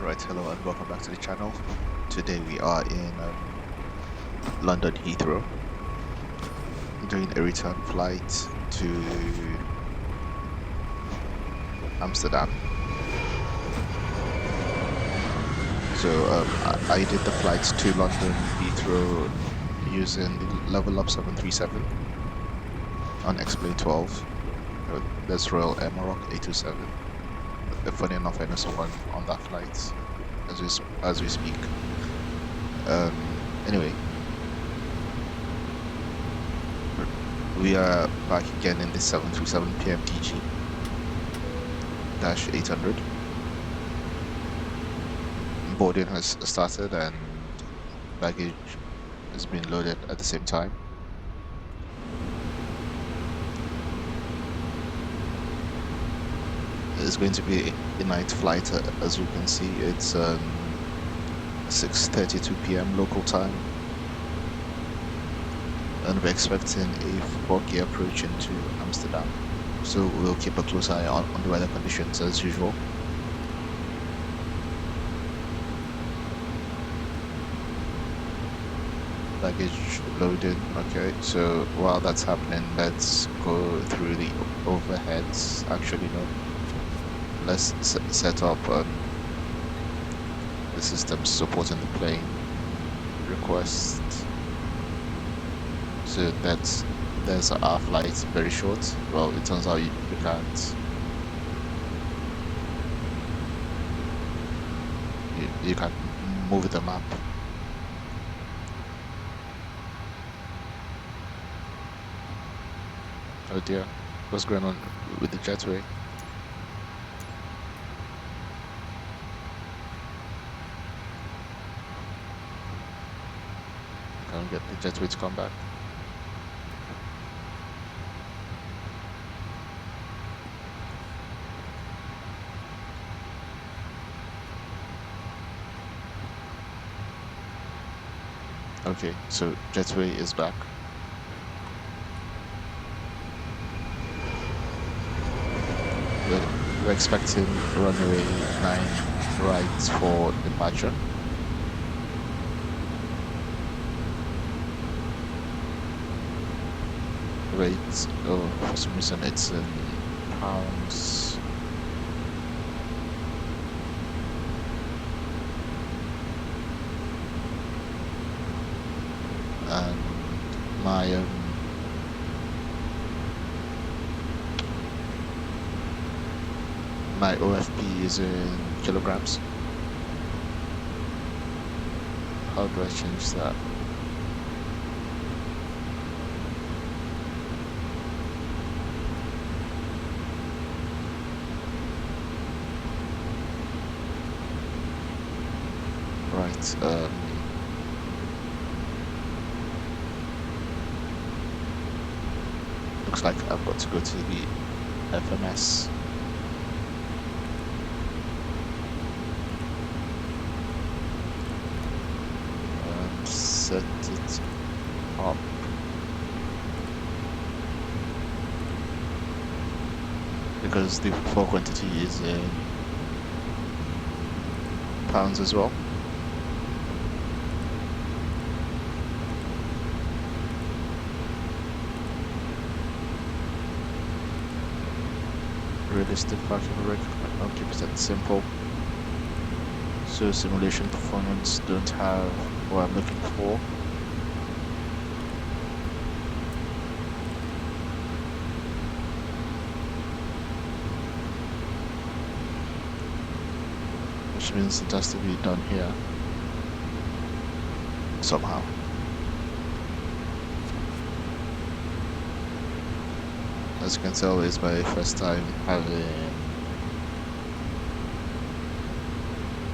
Right, hello and welcome back to the channel. Today we are in London Heathrow doing a return flight to Amsterdam. So I did the flight to London Heathrow using the Level Up 737 on X-Plane 12. That's Royal Emirate 827. Funny enough, I know someone on that flight as we speak. Anyway, we are back again in the 737 PMDG -800. Boarding has started and baggage is being loaded at the same time. It's going to be a night flight, as you can see. It's 6:32 p.m. local time, and we're expecting a foggy approach into Amsterdam. So we'll keep a close eye on the weather conditions as usual. Baggage loaded. Okay, so while that's happening, let's go through the overheads. Actually, no. Let's set up the system supporting the plane request. So there's our flight, very short. Well, it turns out you can't. You can't move the map. Oh dear, what's going on with the jetway? Can't get the jetway to come back. Okay, so jetway is back. We're expecting runway 9 right for departure. Rate, oh, for some reason it's in pounds. And my my OFP is in kilograms. How do I change that? Right, looks like I've got to go to the FMS. And set it up. Because the full quantity is in pounds as well. Realistic parking rig, I'll keep it that simple. So simulation performance don't have what I'm looking for. Which means it has to be done here somehow. As you can tell, it's my first time having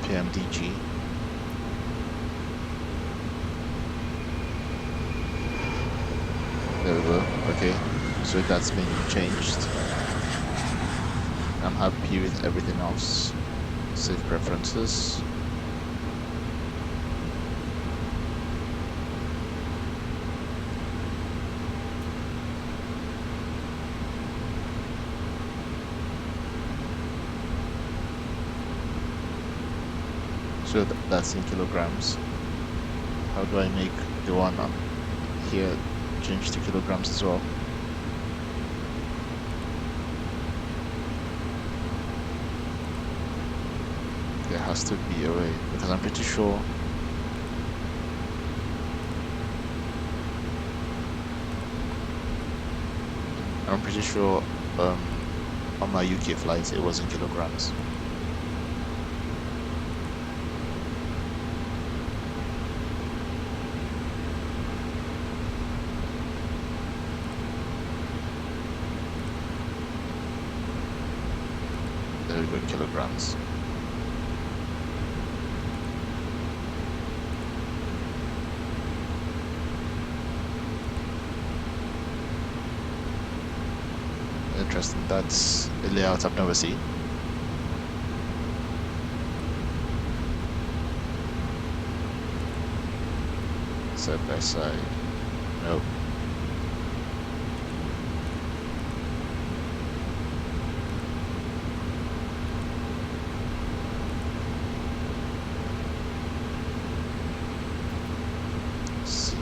PMDG. There we go. Okay, so that's been changed. I'm happy with everything else. Save preferences. So that's in kilograms. How do I make the one on here change to kilograms as well? There has to be a way, because I'm pretty sure on my UK flights it was in kilograms. There we go, kilograms. Interesting, that's a layout I've never seen. Side by side, nope. Let's see,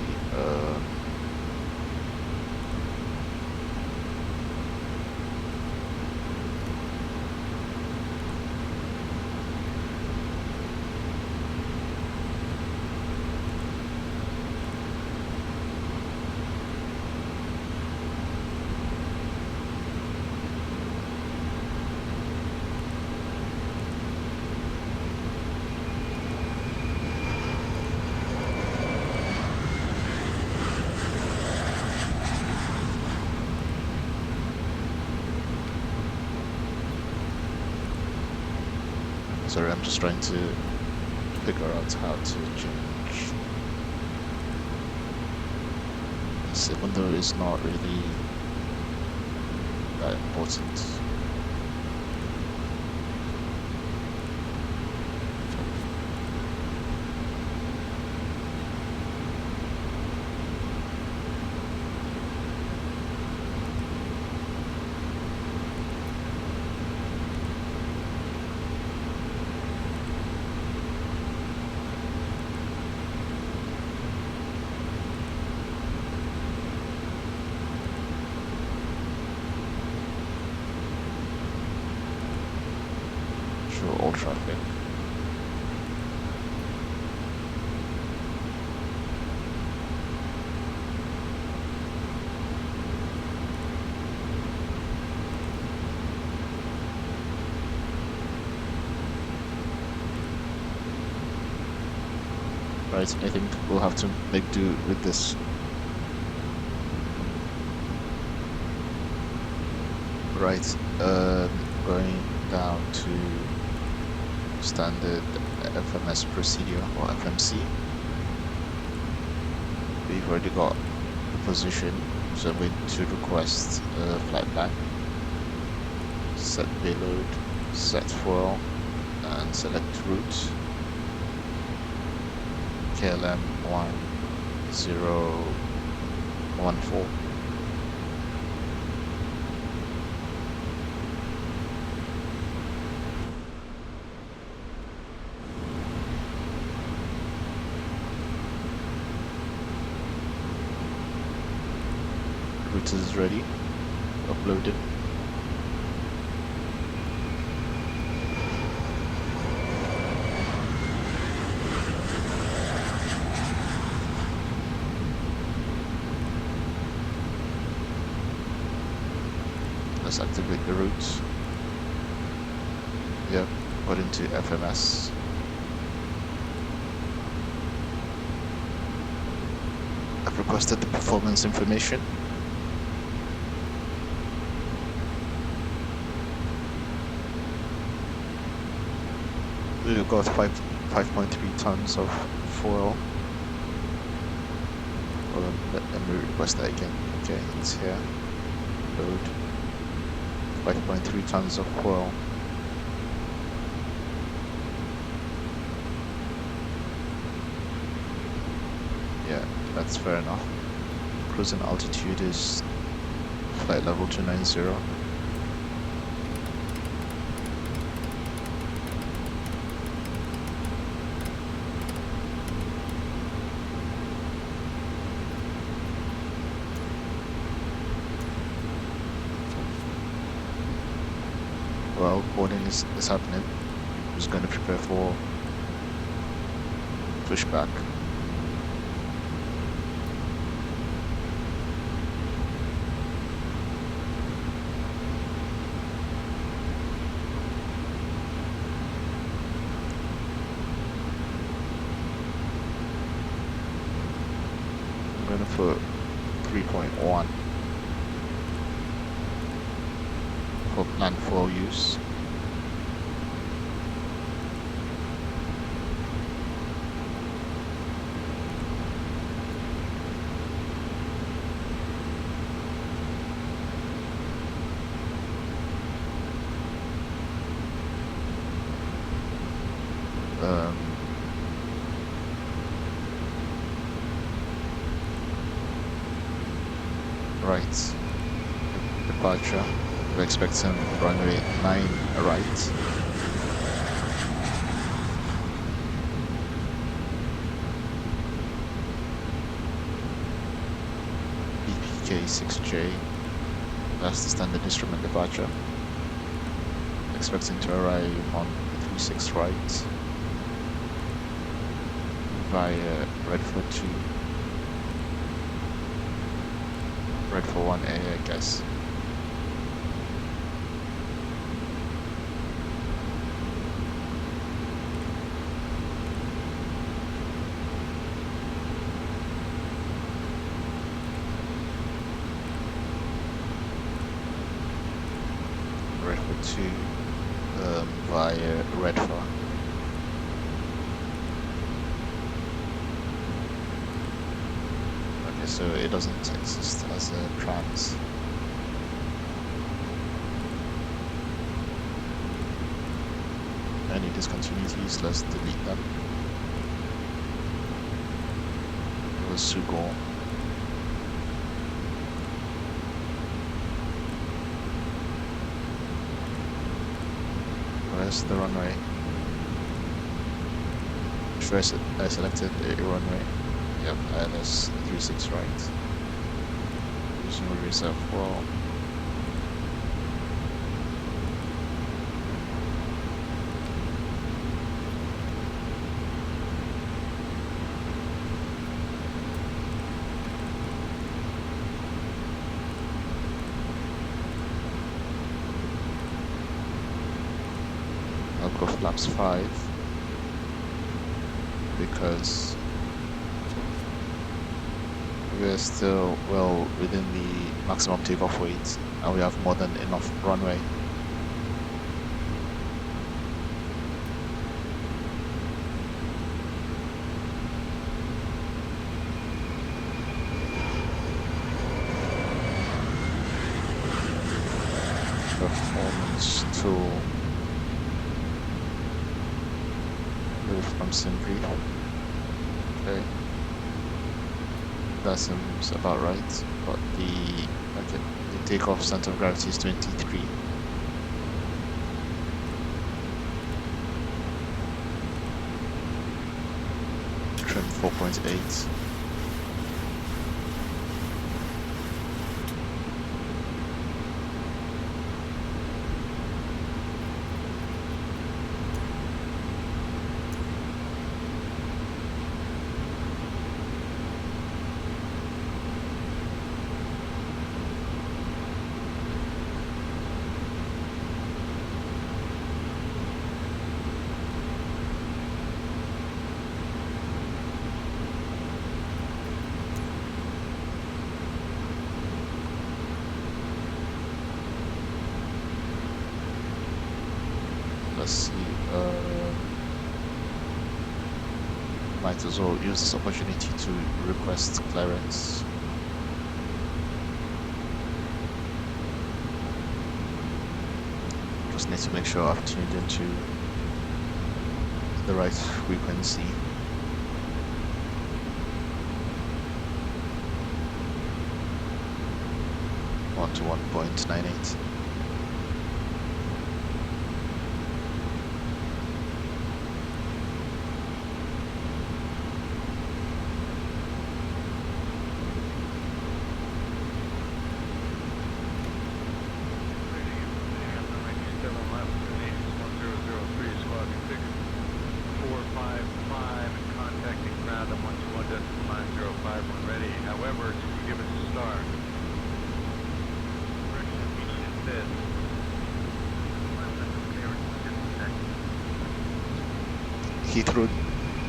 sorry, I'm just trying to figure out how to change this, even though it's not really that important. All traffic. Right, I think we'll have to make do with this. Right, going down to standard FMS procedure or FMC. We've already got the position, so I'm going to request a flight plan, set payload, set fuel, and select route. KLM 1014. Route is ready, uploaded. Let's activate the route. Yep, got into FMS. I've requested the performance information. We've got 5.3 tons of fuel. Hold on, let me request that again. Okay, it's here. Load. 5.3 tons of fuel. Yeah, that's fair enough. Cruising altitude is flight level 290. while boarding is happening. Just going to prepare for pushback. I'm going to put 3.1 for planned fuel use. Right, departure, we're expecting runway 9 right. BPK 6J, that's the standard instrument departure. Expecting to arrive on 36 right via Redford 2. Red for 1A, I guess. Red for 2 via Red for. So it doesn't exist as a trans. Any discontinuities, let's delete them. It was Sugo. Where's the runway? Should I selected a runway? Yep, ILS 36 right. Using reserve well. I'll go flaps 5 because we're still well within the maximum takeoff weight and we have more than enough runway. Performance tool from Simply. Okay. That seems about right, but the takeoff center of gravity is 23. Trim 4.8. Let's see, might as well use this opportunity to request clearance. Just need to make sure I've tuned into the right frequency. On to 1.98. KLM 121.905 when ready. However, can you give us a star? Correction, we need assist. Heathrow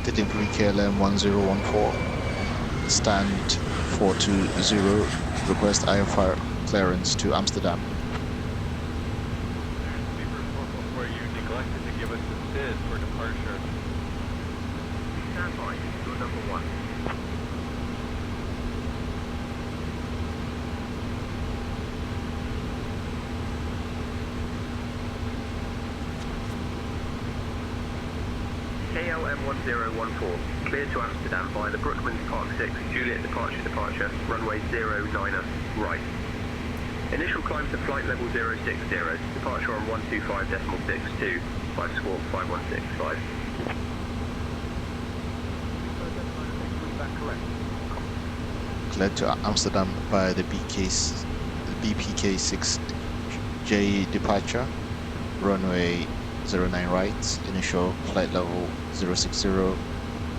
delivery KLM 1014, stand 420, request IFR clearance to Amsterdam. We report before you neglected to give us assist for departure. Stand by, you're number 1. KLM 1014, clear to Amsterdam via the Brookmans Park 6, Juliet departure, runway 09er, right. Initial climb to flight level 060, departure on 125.62, 5 squawk 5165. Cleared to Amsterdam via the BPK 6J departure, runway 09 right, initial flight level 060,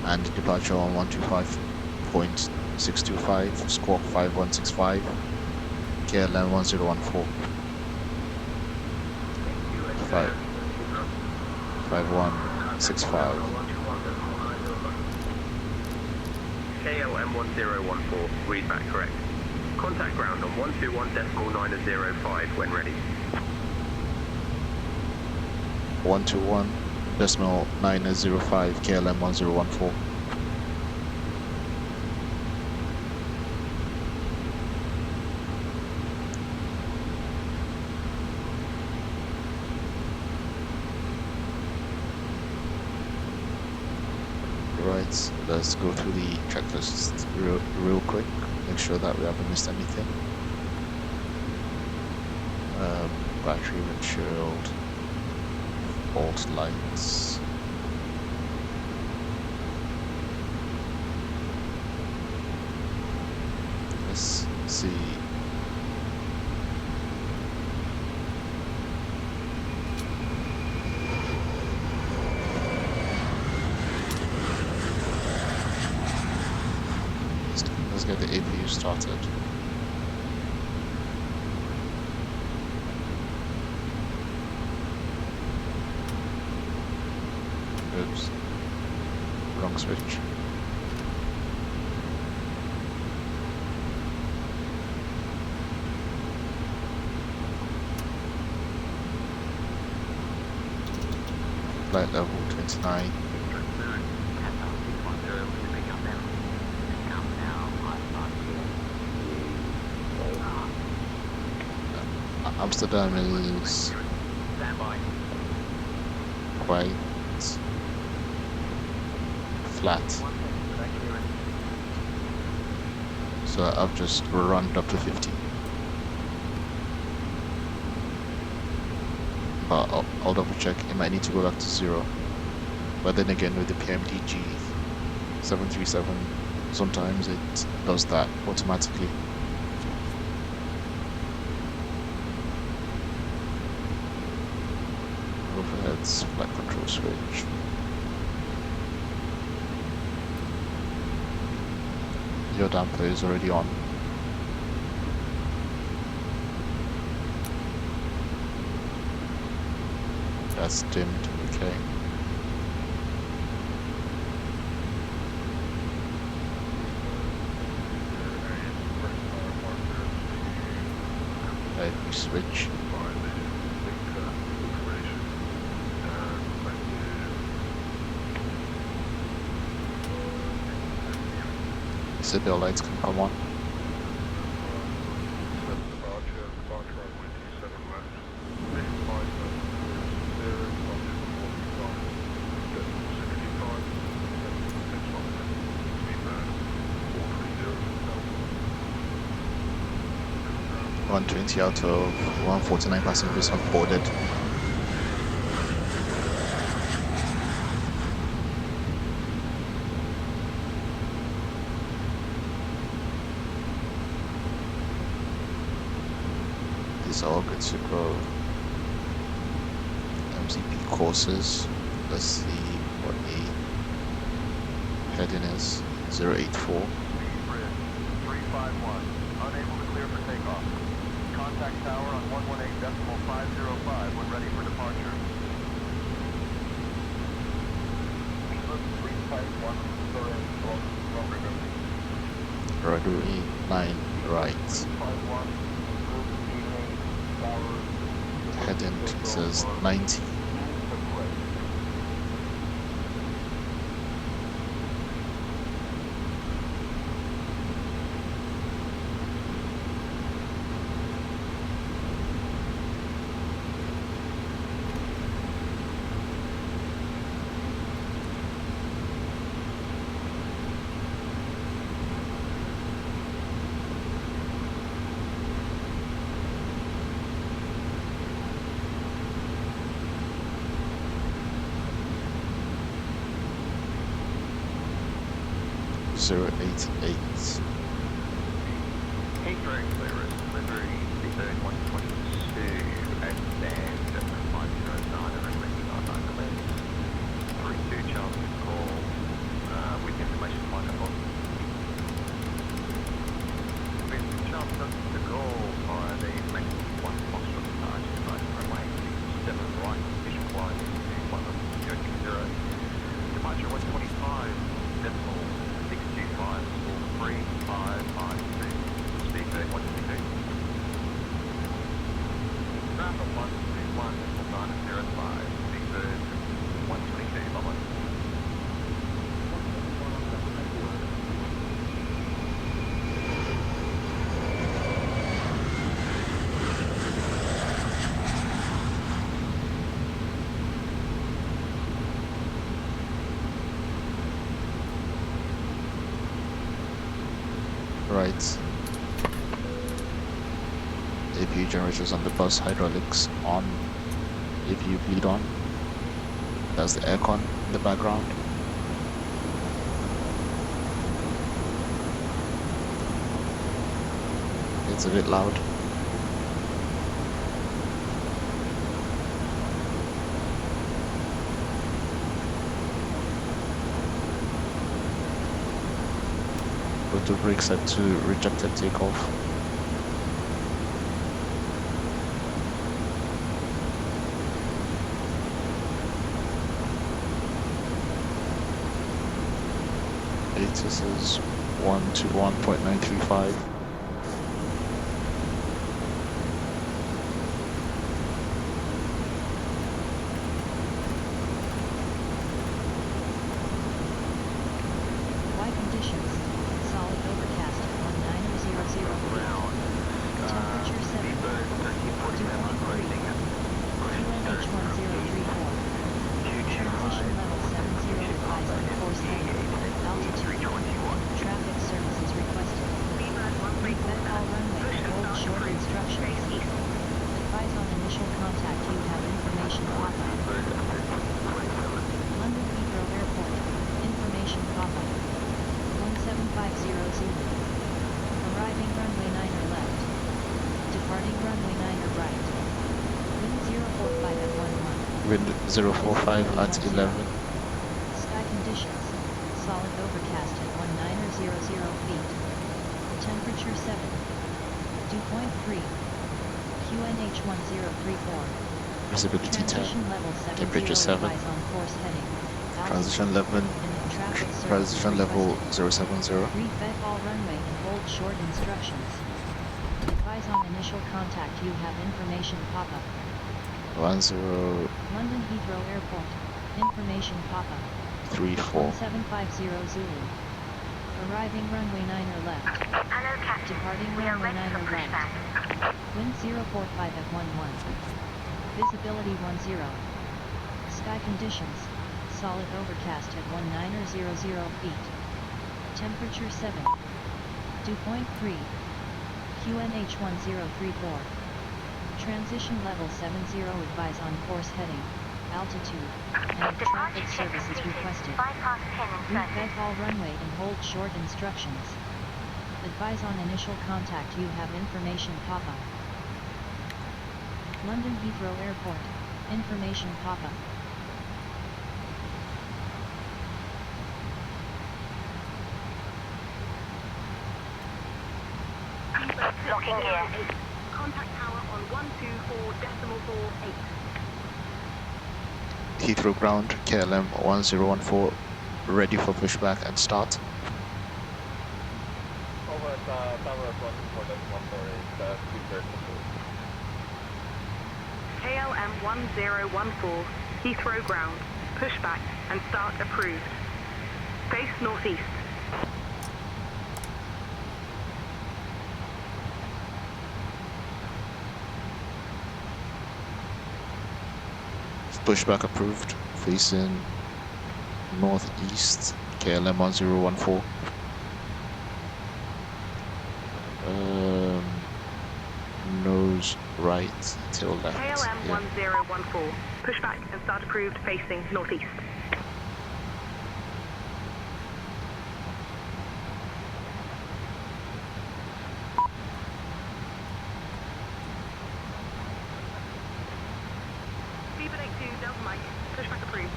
and departure on 125.625, squawk 5165, KLM 1014. 5165. KLM 1014, read back correct. Contact ground on 121.905 when ready. 121.905, KLM 1014. Right, let's go through the checklist real quick, make sure that we haven't missed anything. Battery, windshield, fault lights. Let's see. Let's get the APU started. Oops. Wrong switch. Flight level 29. Amsterdam is quite flat, so I've just run it up to 50. But I'll double check, it might need to go back to 0. But then again, with the PMDG 737, sometimes it does that automatically. Overheads, flight control switch. Your damper is already on. That's dimmed, okay. We switch. Signal lights can come on. One 120 out of 149 passengers have boarded. These are all good to go. MCP courses. Let's see what the heading is. 084. Bridge 351, unable to clear for takeoff. Contact tower on 118.505 when ready for departure. Runway 9 right. Heading says 90. Zero 88. Heathrow clearance, delivery C-30 122, and then 509 and recognize clear. 32 Charles to call with information flight up on. With Charles to call via the maximum 1 Foxtrot departure by runway 7 right, official flight to 1060. Departure 125, decimal 625, all 3552, speed 122. Traffic 121, decimal 905, speed 122, bye-bye. Right. APU generators on the bus, hydraulics on, APU bleed on. That's the aircon in the background. It's a bit loud. Auto brake set to rejected takeoff. ATIS is 121.935. Why conditions? Solid overcast at 1900. Ground, Temperature 7. Seabird 1347 approaching at QNH 1034. Transition level 70 advised on course heading. Altitude. Traffic services requested. Reset all runway and hold short instructions. Advise on initial contact you have information pop-up. London Heathrow Airport. Information pop-up. 1750 Zulu. Arriving runway 9er left. Departing runway 9er right. Wind 045 at 11. Wind 045 at 11. Sky conditions. Solid overcast at 1900 feet. Temperature 7. Dew point 3. QNH 1034. Visibility 10. Transition level 70. Temperature 7. Advise on course heading. Transition level. Traffic services Transition level requested. 070. Refed all runway and hold short instructions. Advise on initial contact you have information pop-up. 1034. London Heathrow Airport. Information pop-up. 1750 Zulu. Arriving runway 9er left. Hello, Captain. Departing We are runway ready for 9er right. pushback. Wind 045 at 11. Visibility 10. Sky conditions. Solid overcast at 1900 feet. Temperature 7. Dew point 3. QNH 1034. Transition level 70. Advise on course heading. Altitude. And traffic Departure check services completed. requested. Bypass pin inserted. Refed all runway and hold short instructions. Advise on initial contact you have information pop-up. London Heathrow Airport. Information pop-up. Locking gear. Contact tower on 124.48. Heathrow ground, KLM 1014, ready for pushback and start. Over tower 124.14 is prepared for KLM 1014, Heathrow ground. Pushback and start approved. Face northeast. Pushback approved, facing northeast, KLM 1014. Nose right till left. KLM Yeah. 1014, pushback and start approved facing northeast. Speedbird 82, Delta Mike, pushback approved.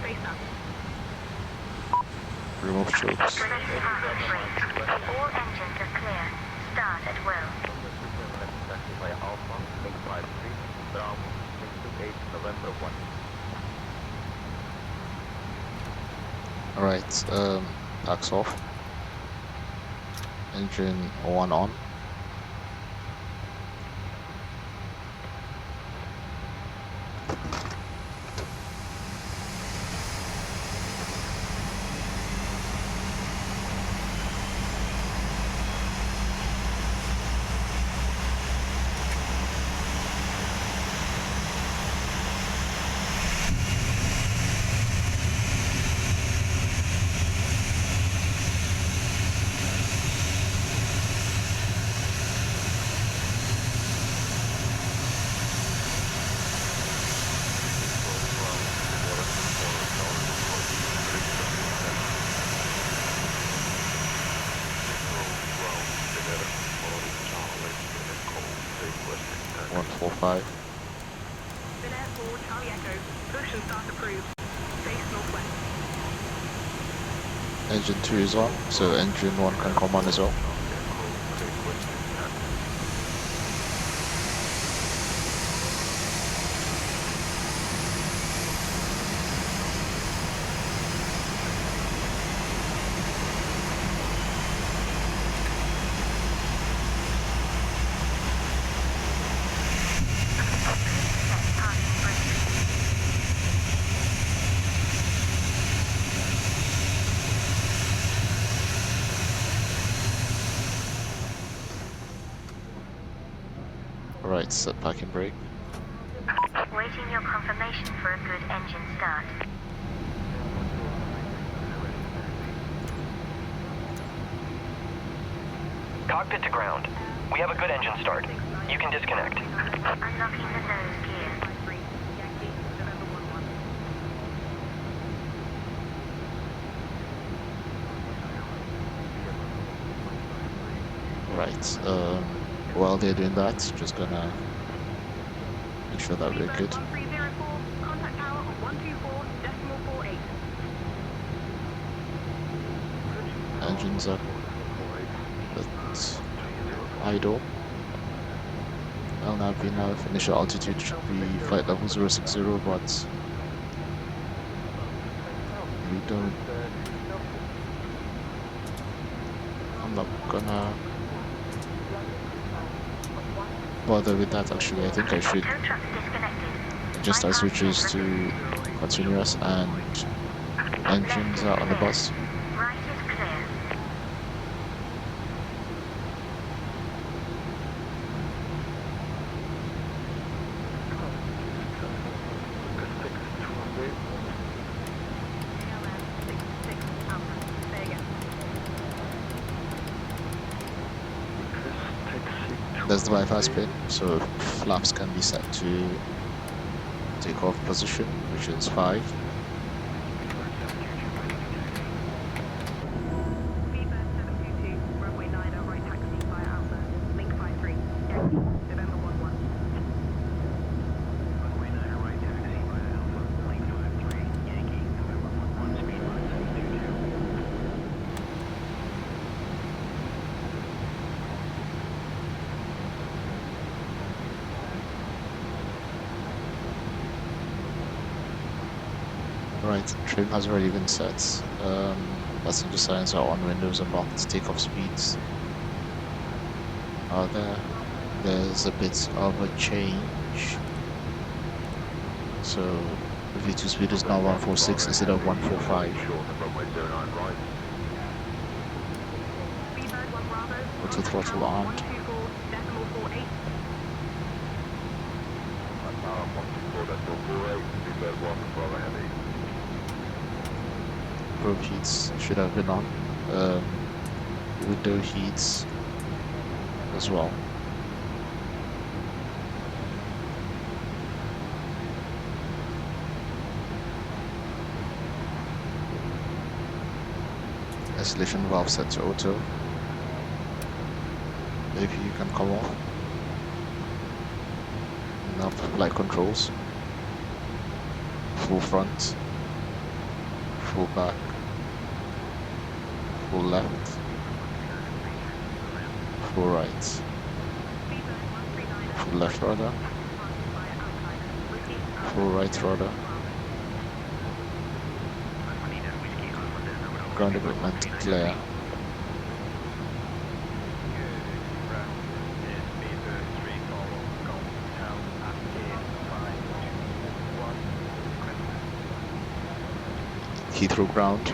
Face down. Remove chokes. Release parking brakes. All engines are clear. Start at will. by Alpha, link 53, Bravo, link 28, November 1. Alright, tax off. Engine 1 on. Five. Finnair 4, Charlie Echo, push and start approved. Face northwest. Engine 2 is on, so engine 1 can come on as well. Alright, set parking brake. Waiting your confirmation for a good engine start. Cockpit to ground. We have a good engine start. You can disconnect. Unlocking the nose gear. Right, while they're doing that, just gonna make sure that we're good. 1304, contact tower on 124.48. Engines up. That's idle. LNAV now initial altitude should be flight level 060, but we don't. I'm not gonna bother with that actually. I think I should Tow truck disconnected. adjust our switches to continuous and engines are on the bus. Right is clear. KLM 66 Alpha. Say again. That's the bypass pin, so flaps can be set to take off position, which is 5. Speedbird 722, runway 9 right taxi via Alpha, link 53, Yankee, November 11. Runway 9 right taxi via Alpha, link 53, Yankee, November 11, Speedbird 722. Right, trim has already been set. Passenger signs are on, windows are locked, takeoff speeds are there. There's a bit of a change. So V2 speed is now 146 instead of 145. Auto throttle on. Probe heats should have been on. Window heats as well. Isolation valve set to auto. Maybe you can come off. Now flight controls. Full front. Full back. Full left. Full right. Full left rudder. Full right rudder. Ground equipment clear. Heathrow ground,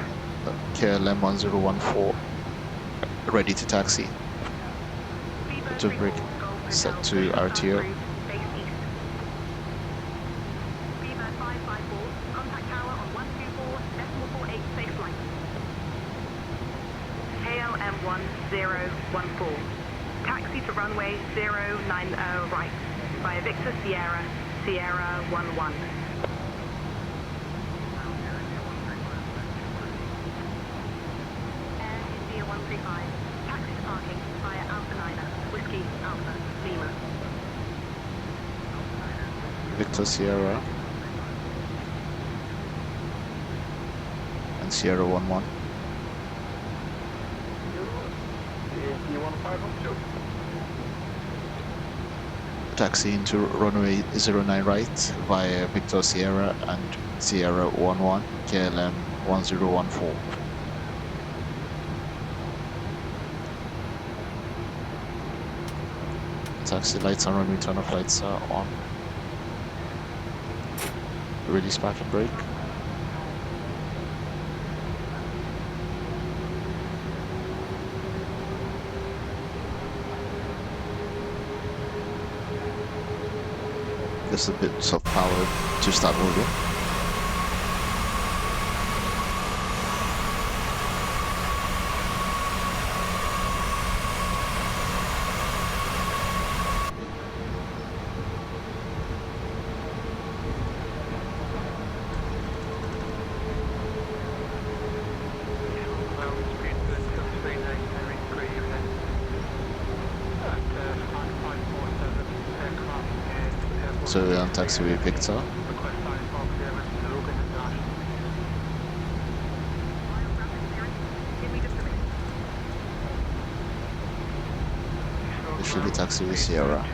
KLM 1014, ready to taxi. Auto brake set to RTO. KLM 1014, taxi to runway 090 right, via Victor Sierra, Sierra 11. Air India 135, taxi to parking via Alpha 9, Whiskey Alpha Lima. Victor Sierra and Sierra 11. Taxi into runway 09 right via Victor Sierra and Sierra 11, KLM 1014. Taxi lights on runway turn off lights are on. Release parking brake. Just a bit of power to start moving. So we're on taxiway Victor. This should be taxiway Sierra.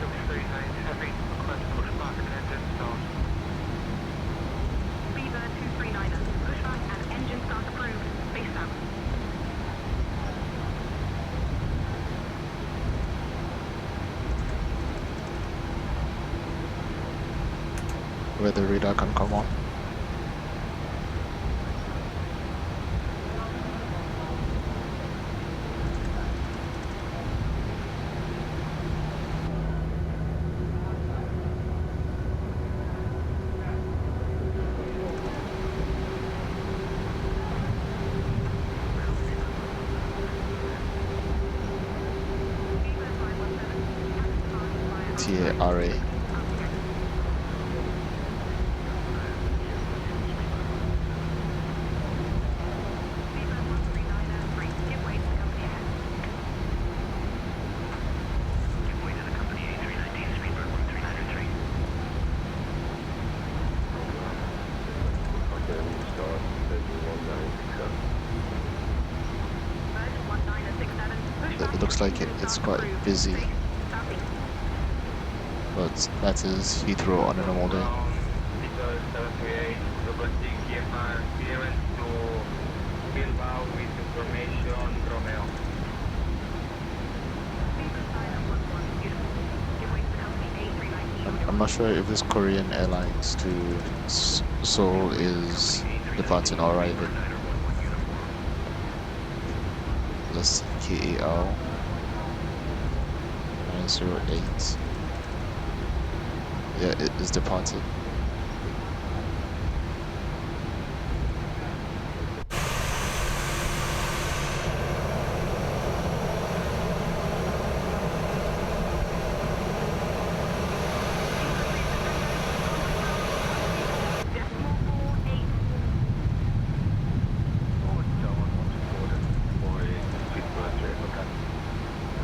Where the radar can come on. TARA. It looks like it's quite busy, but that is Heathrow on a normal day. clearance to Bilbao with information Romeo. I'm not sure if this Korean Airlines to Seoul is departing or arriving. Let's see, KAL 908. Yeah, it is departing.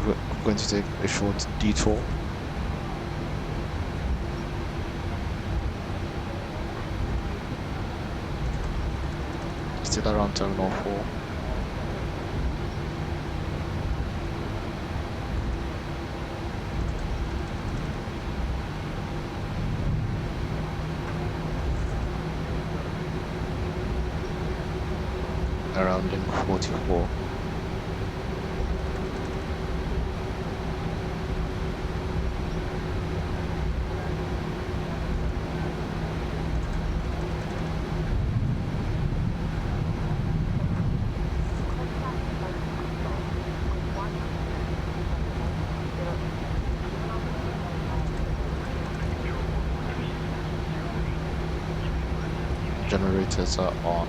I'm going to take a short detour. Still around Terminal 4. Around link 44. Generators are on.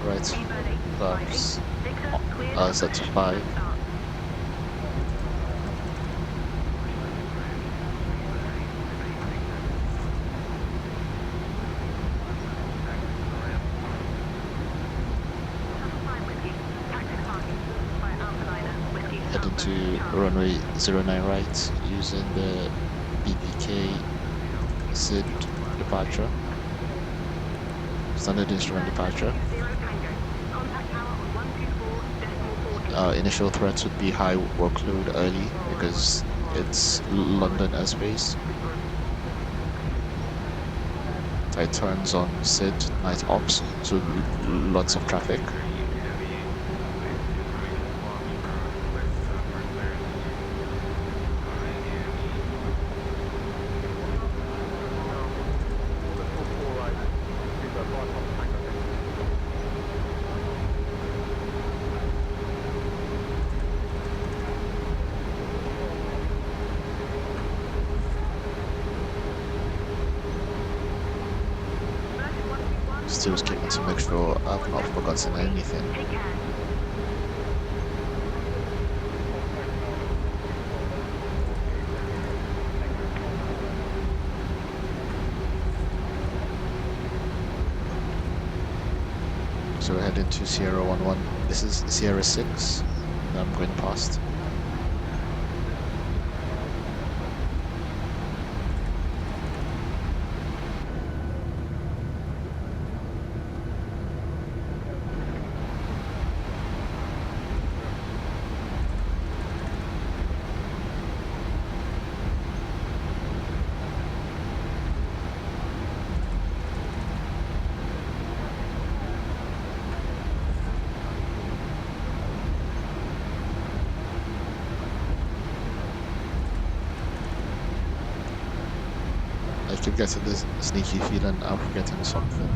Right, flaps are set to 5. Heading to runway 09 right using the BPK SID departure, standard instrument departure. Initial threats would be high workload early because it's London airspace. Tight turns on SID, night ops, so lots of traffic. Still checking to make sure I've not forgotten anything. So we're heading to Sierra 11. This is Sierra 6 that I'm going past. I keep getting this sneaky feeling I'm forgetting something.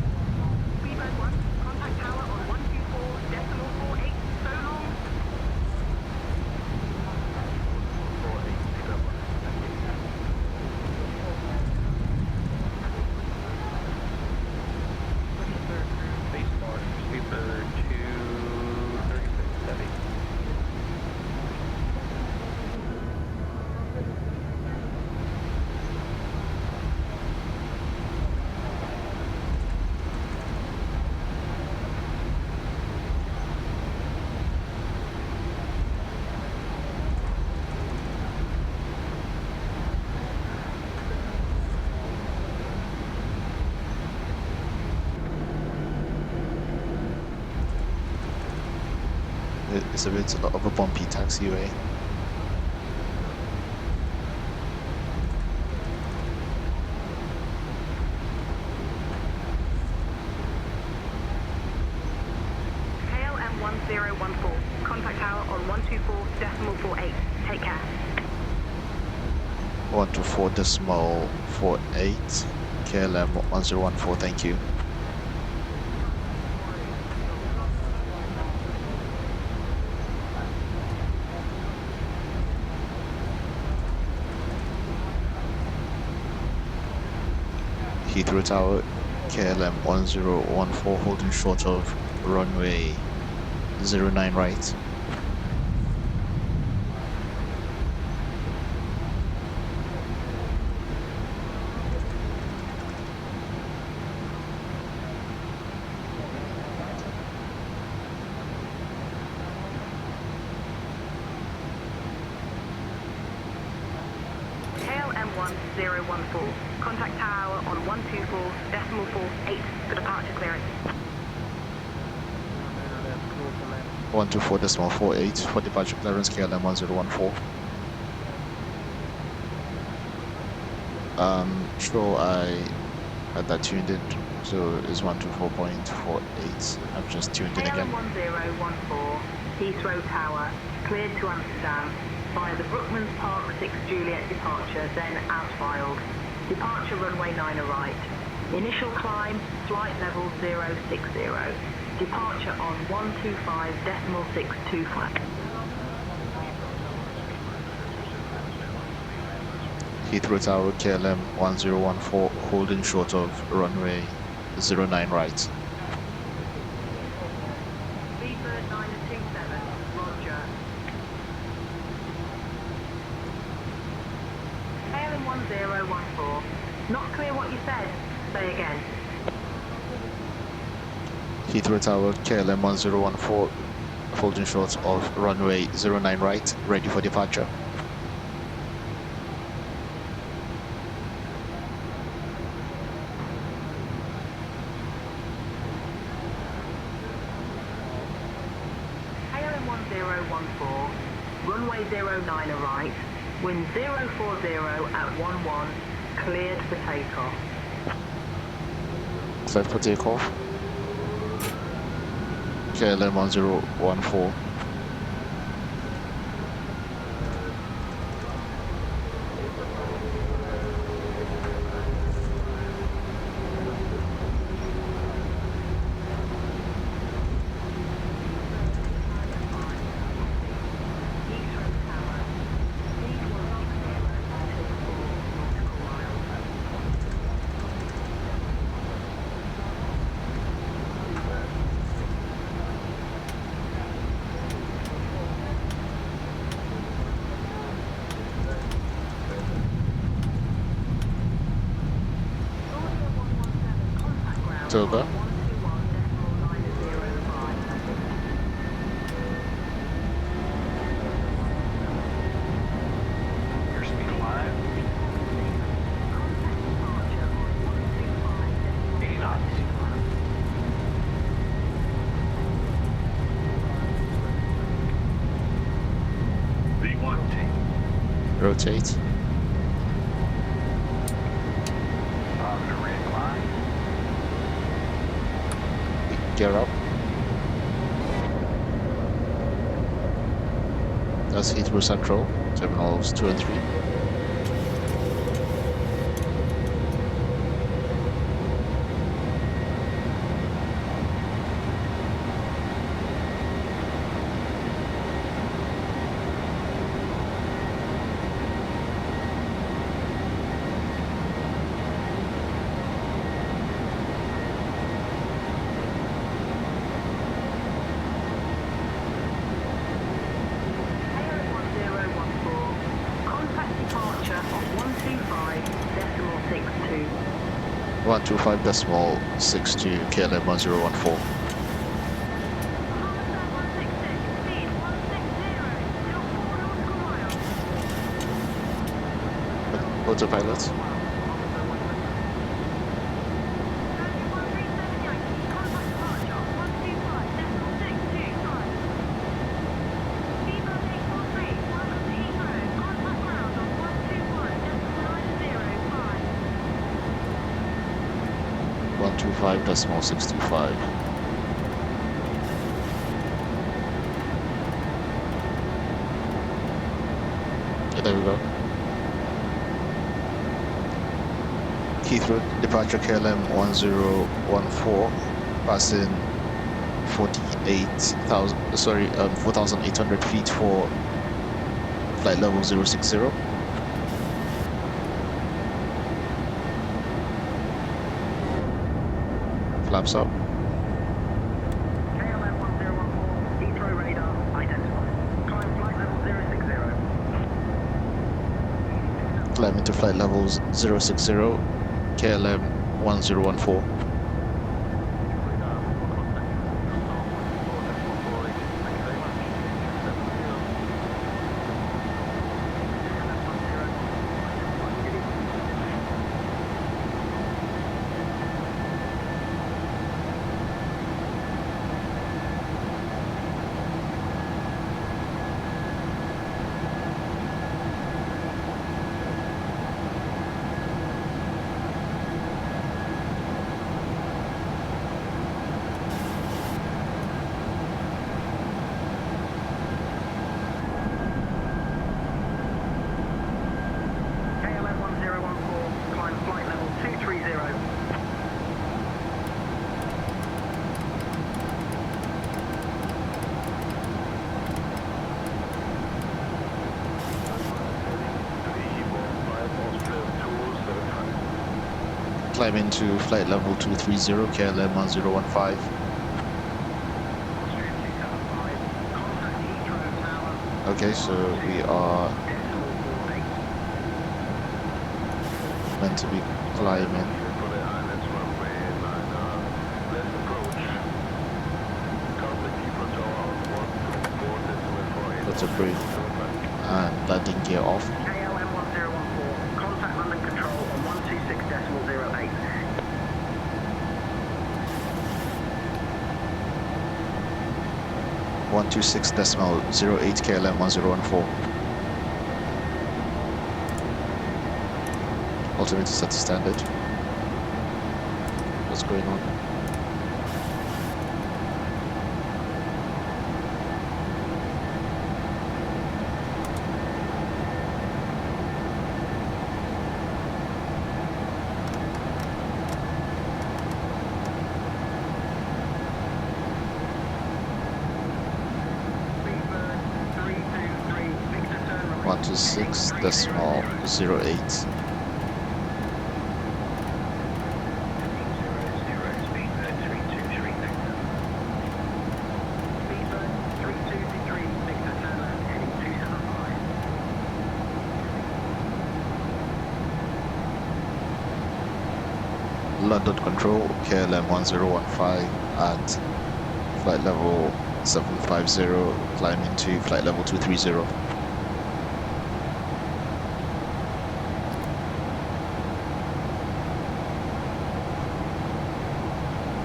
It's a bit of a bumpy taxiway. KLM 1014. Contact tower on 124.48. Take care. 124.48. KLM 1014. Thank you. Heathrow Tower, KLM 1014, holding short of runway 09 right. KLM 1014. Contact tower on 124.48 for departure clearance. 124.48 for departure clearance, KLM 1014. Sure, I had that tuned in, so it's 124.48. I've just tuned in again. KLM 1014, Heathrow Tower, cleared to Amsterdam via the Brookmans Park 6 Juliet departure, then as filed. Departure runway 9 right. Initial climb, flight level 060. Departure on 125.625. Heathrow Tower, KLM 1014, holding short of runway 09 right. Beaver 927, roger. KLM 1014. Not clear what you said. Say again. Heathrow Tower, KLM 1014, holding short of runway 09 right, ready for departure. KLM 1014, runway 09 right, wind 040 at 11, cleared for takeoff. Cleared for takeoff. KLM 1014. Toga. Airspeed alive. 80 knots. V1T. Rotate. Positive reincline. Gear up. That's Heathrow Central, terminals 2 and 3. Contact departure on 125.62. 125.62, KLM 1014. Autopilot. 5.625. Yeah, there we go. Heathrow departure KLM 1014, passing 4,800 feet for flight level 060. Flaps up. KLM 1014, Heathrow radar, identified. Climb flight level 060. Climb into flight levels 060, KLM 1014. KLM 1014, climb flight level 230. Climb into flight level 230, KLM 1015. Contact Heathrow Tower. Okay, so we are Decimal boarding. meant to be climbing. That's a break. And landing gear off. KLM 1014, contact London Control on 126.08. 126.08 KLM 1014. Altimeter set to standard. What's going on? Speedbird 323, Victor turn right. 126.08. Speedbird 323, Victor turn left, heading 275. London Control, KLM 1015 at flight level 750, climb into flight level 230.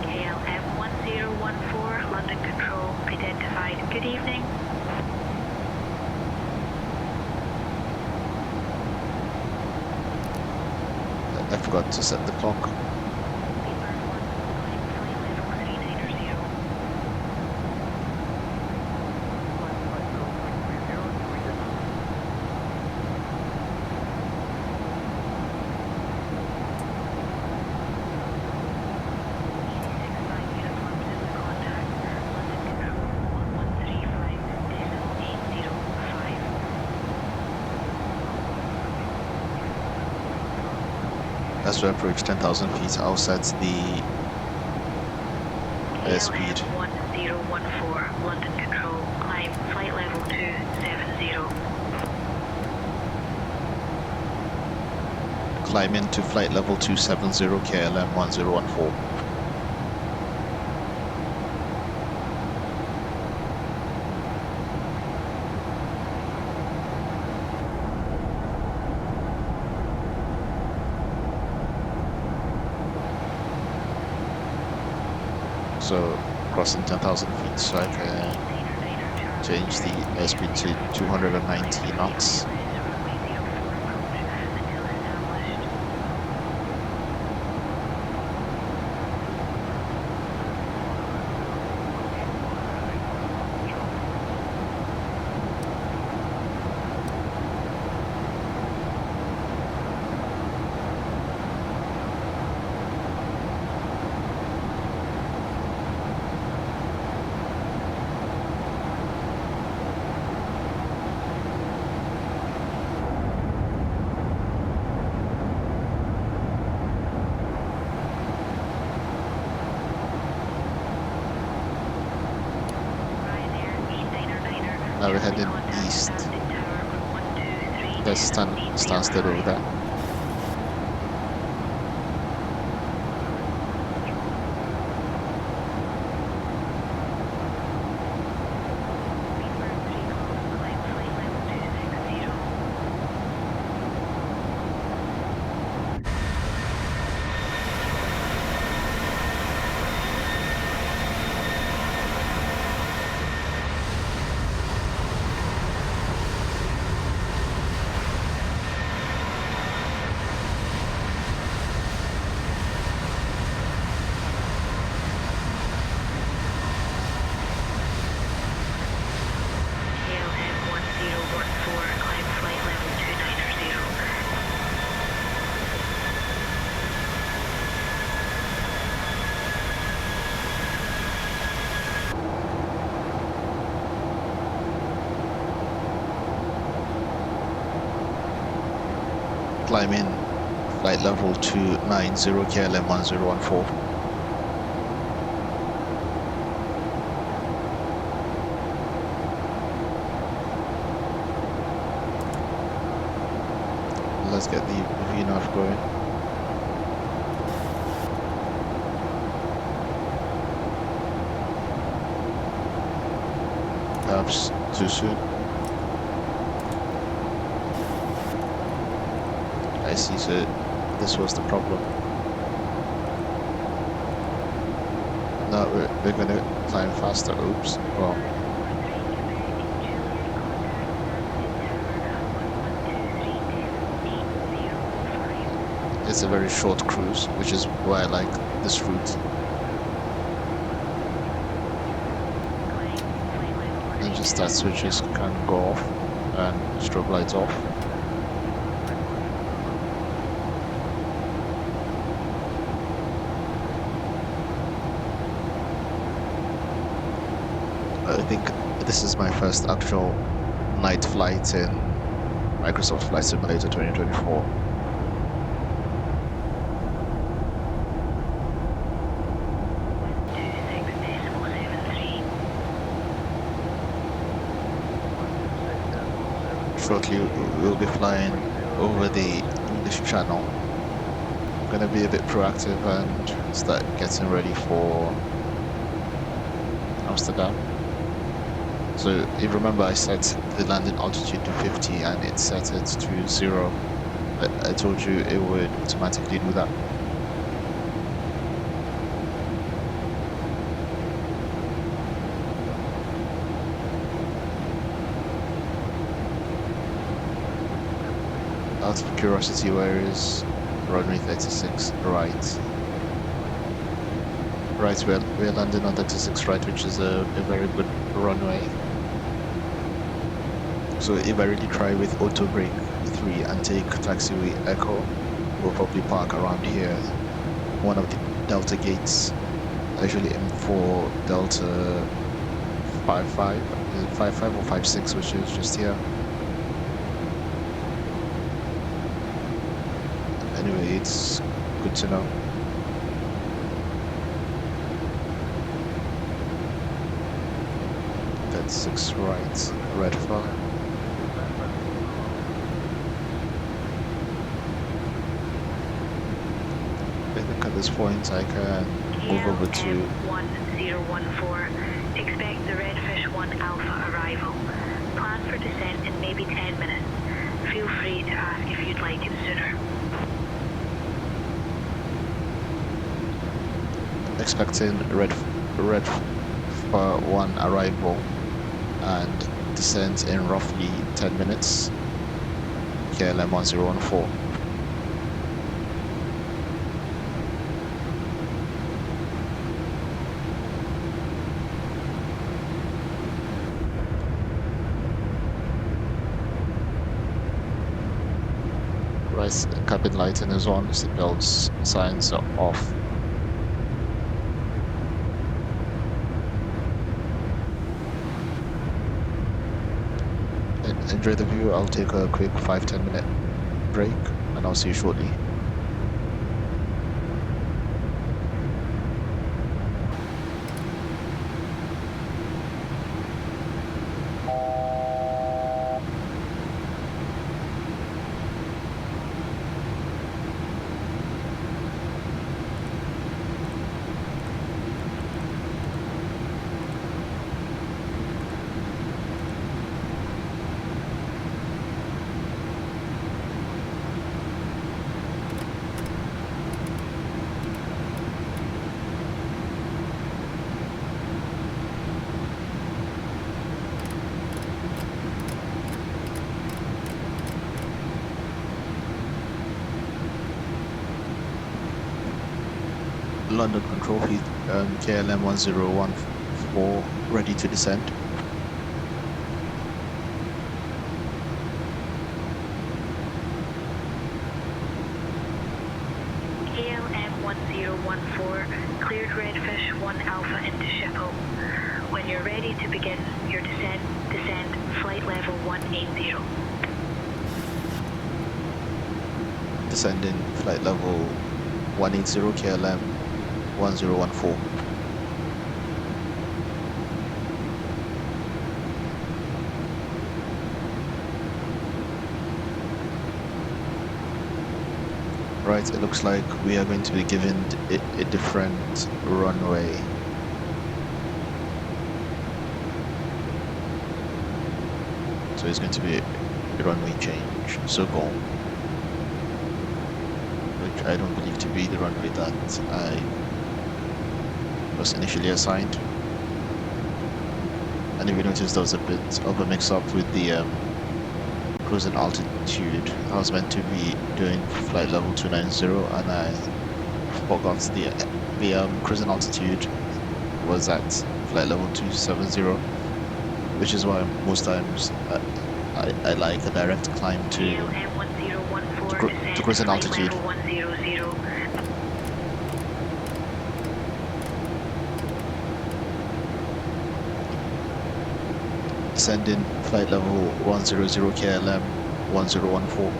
KLM 1014, London Control, identified. Good evening. I forgot to set the clock. Flight level 390. As we approach 10,000 feet, I'll set the airspeed. 1014, London Control, climb flight level 270. Climb into flight level 270, KLM 1014. So crossing 10,000 feet, so I can change the airspeed to 290 knots. Now we're heading east. Let's stand still over there. Climb in flight level 290 KLM 1014. Let's get the VNAV going. Perhaps too soon. I see, so this was the problem. Now we're gonna climb faster. Oops. Well, it's a very short cruise, which is why I like this route. And just that switches can go off and strobe lights off. I think this is my first actual night flight in Microsoft Flight Simulator 2024. Shortly we'll be flying over the English Channel. I'm gonna be a bit proactive and start getting ready for Amsterdam. So if you remember, I set the landing altitude to 50 and it set it to 0. I told you it would automatically do that. Out of curiosity, where is runway 36 right? Right, we're landing on 36 right, which is a very good runway. So if I really try with auto brake 3 and take taxiway echo, we'll probably park around here. One of the Delta gates. I usually aim for Delta 55, is it 55 or 56, which is just here. Anyway, it's good to know. That's 6 right, red flag. I think at this point I can move over to 1014. Expect the Redfish 1 Alpha arrival. Plan for descent in maybe 10 minutes. Feel free to ask if you'd like it sooner. expecting red 1 arrival and descent in roughly 10 minutes. KLM 1014. Right, cabin lighting is on, seatbelts signs are off. Enjoy the view. I'll take a quick 5-10 minute break and I'll see you shortly. London control feed, KLM 1014, ready to descend. KLM 1014, cleared Redfish 1 Alpha into Schiphol. When you're ready to begin your descent, flight level 180. Descending flight level 180 KLM 1014. Right, it looks like we are going to be given a different runway. So it's going to be a runway change, so go. Which I don't believe to be the runway that I was initially assigned. And if you notice, there was a bit of a mix-up with the cruising altitude. I was meant to be doing flight level 290 and I forgot the cruising altitude was at flight level 270, which is why most times I like a direct climb to cruising altitude. Descending flight level 100 KLM 1014.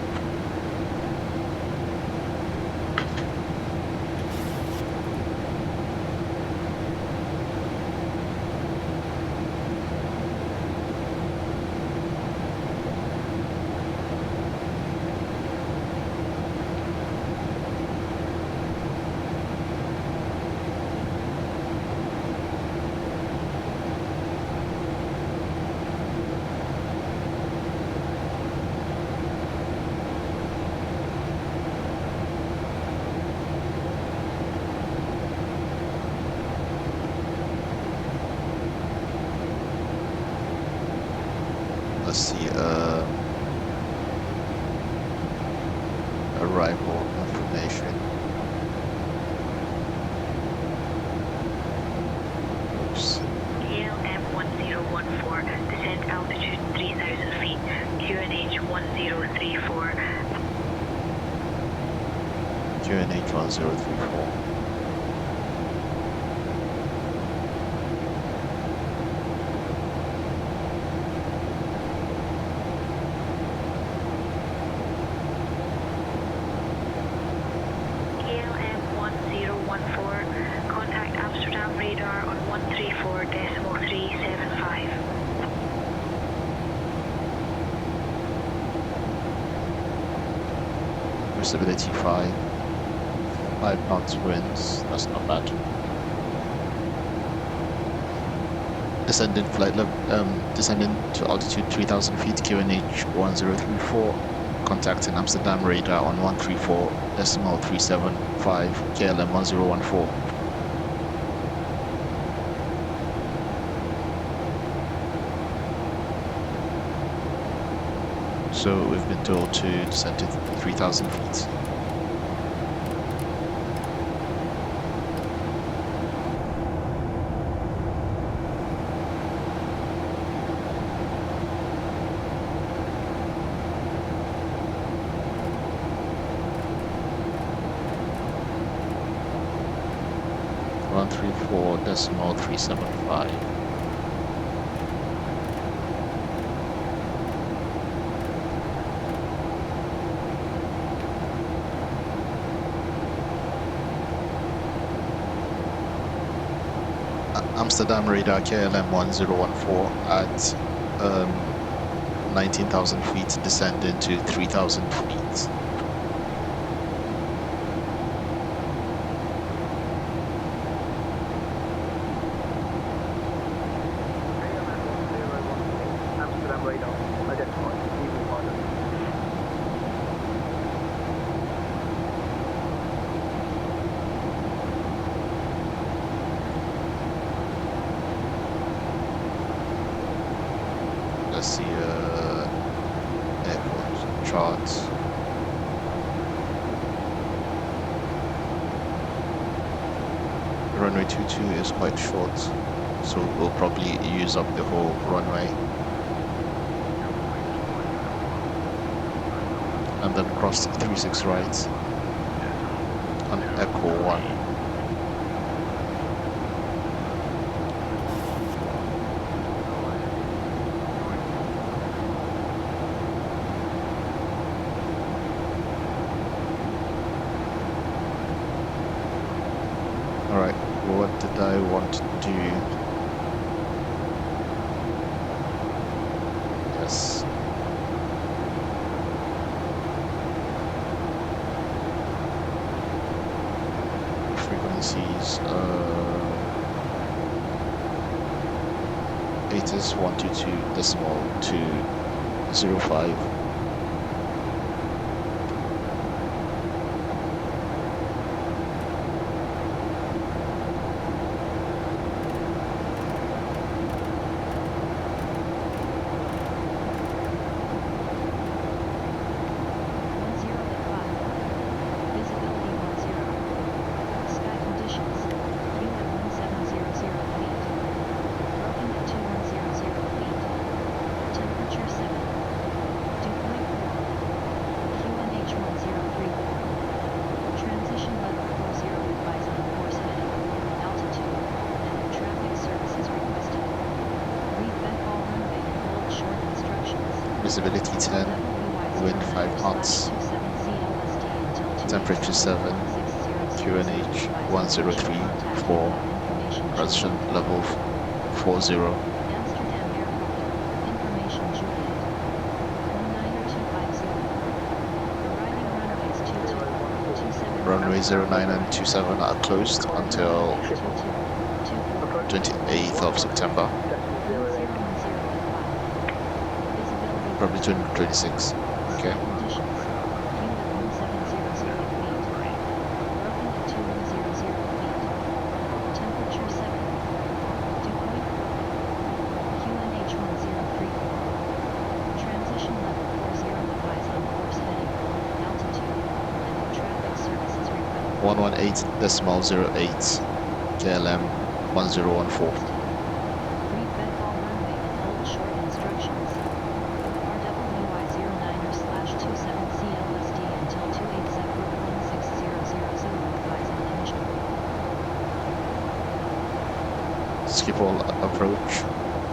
Let's see, arrival information. Oops. KLM 1014, descent altitude 3000 feet, QNH 1034. QNH 1034. KLM 1014, contact Amsterdam radar on 134.375. Visibility 5 knots winds, that's not bad. Descending flight level, descending to altitude 3000 feet, QNH 1034, contacting Amsterdam radar on 134.375, KLM 1014. So we've been told to descend to 3000 feet. One 134.375. Amsterdam radar KLM 1014 at 19,000 feet, descending to 3,000 feet. Amsterdam radar, identified, evening pilot. Let's see, airport charts. runway 22 is quite short, so we'll probably use up the whole runway. And then cross 36 right on Echo 1. Alright, what did I want to do? Yes. Frequencies, 8 is 122.205. Visibility 10, wind 5 knots, temperature 7, QNH 1034, transition level 40. Amsterdam Airport. Information Juliet. 19250. Arriving runways 22, 27. Runway 09 and 27 are closed until 28th of September, probably 2026. Okay. Transition level 40 advise on course heading, altitude, and traffic services requested. 118.08 KLM 1014. Read Bengal runway and hold short instructions. RWY09/27CLSD until 287-1600 advise on initial. Schiphol approach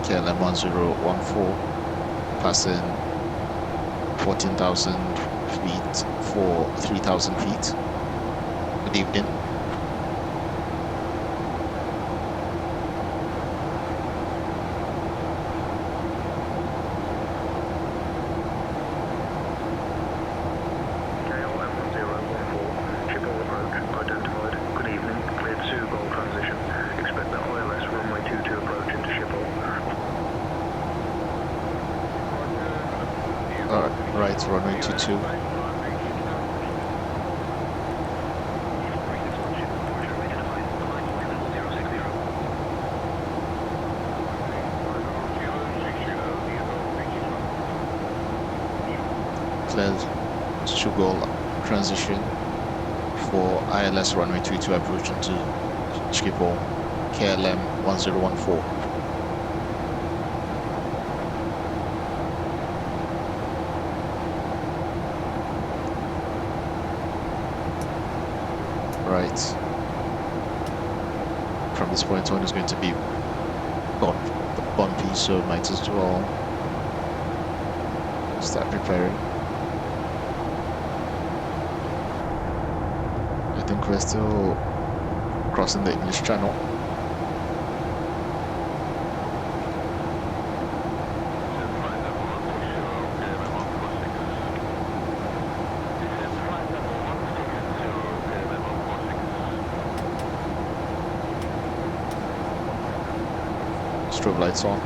KLM 1014, passing 14,000 feet for 3,000 feet. Good evening. Right, runway 22. Cleared to go transition for ILS runway 22 approach into Schiphol, KLM 1014. Right. From this point on, it's going to be bumpy, so might as well start preparing. I think we're still crossing the English Channel. Strobe lights on.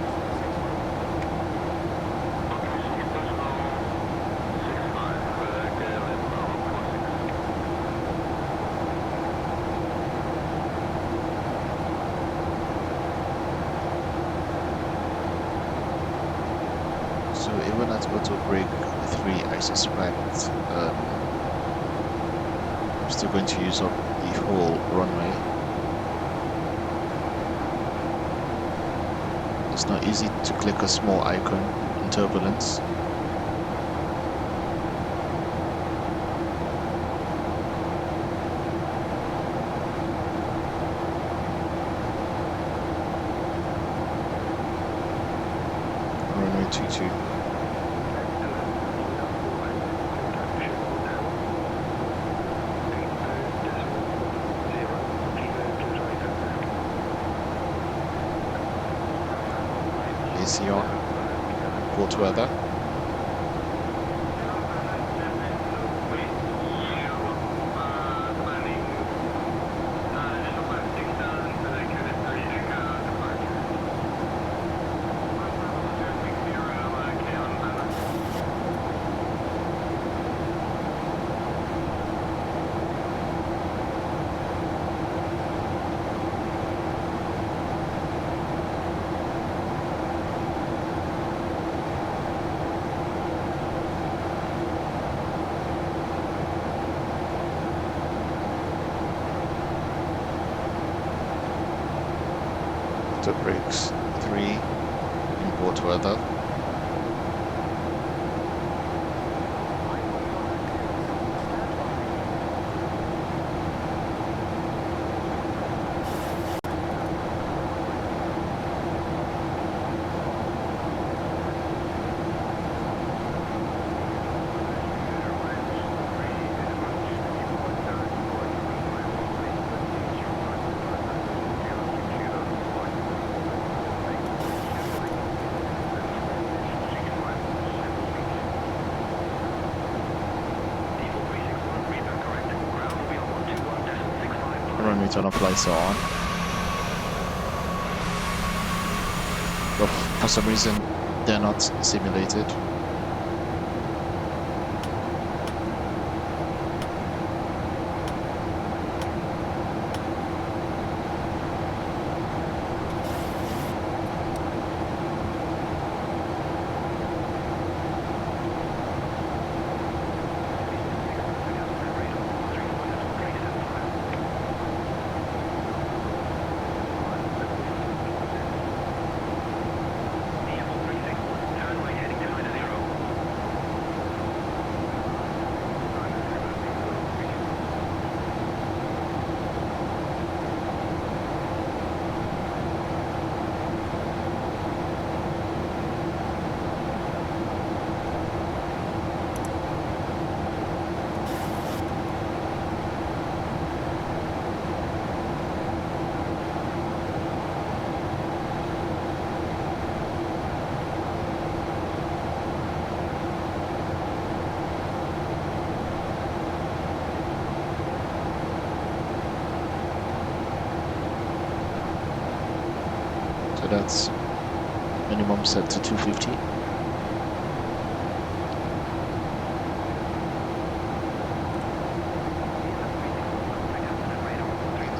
So even at auto brake 3, I suspect I'm still going to use up the whole runway. It's not easy to click a small icon in turbulence. Runway 22. AC on. Port weather. Brakes 3 in port weather. Runway turn off lights are on. But for some reason, they're not simulated. So that's minimum set to 250.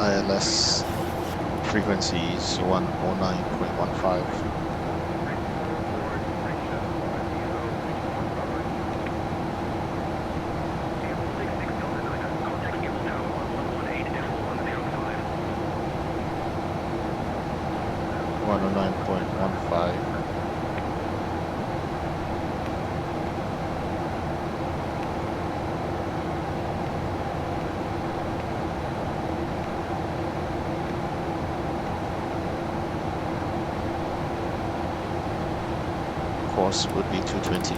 ILS frequency is 109.15. Course would be 220.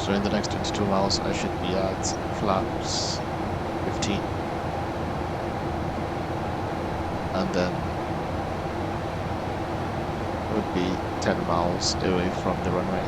So in the next 22 miles, I should be at flaps 15. And then would be 10 miles away from the runway.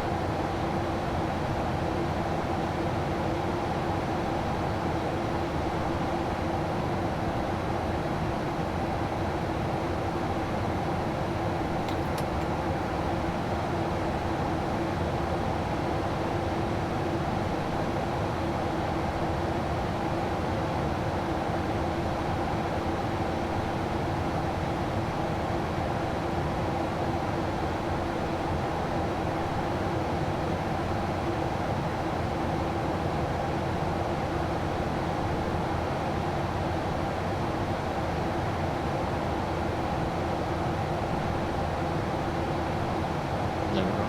There we go.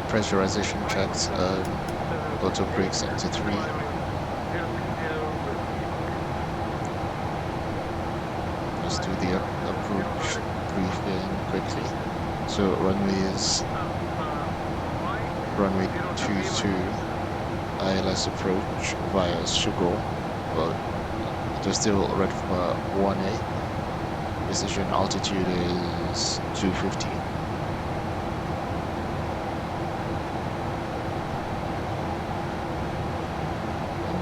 Pressurization checks, auto brakes into 3. Just do the approach briefing quickly. So runway is runway 22, ILS approach via Schiphol. Well, just still red for 1A. Precision altitude is 250.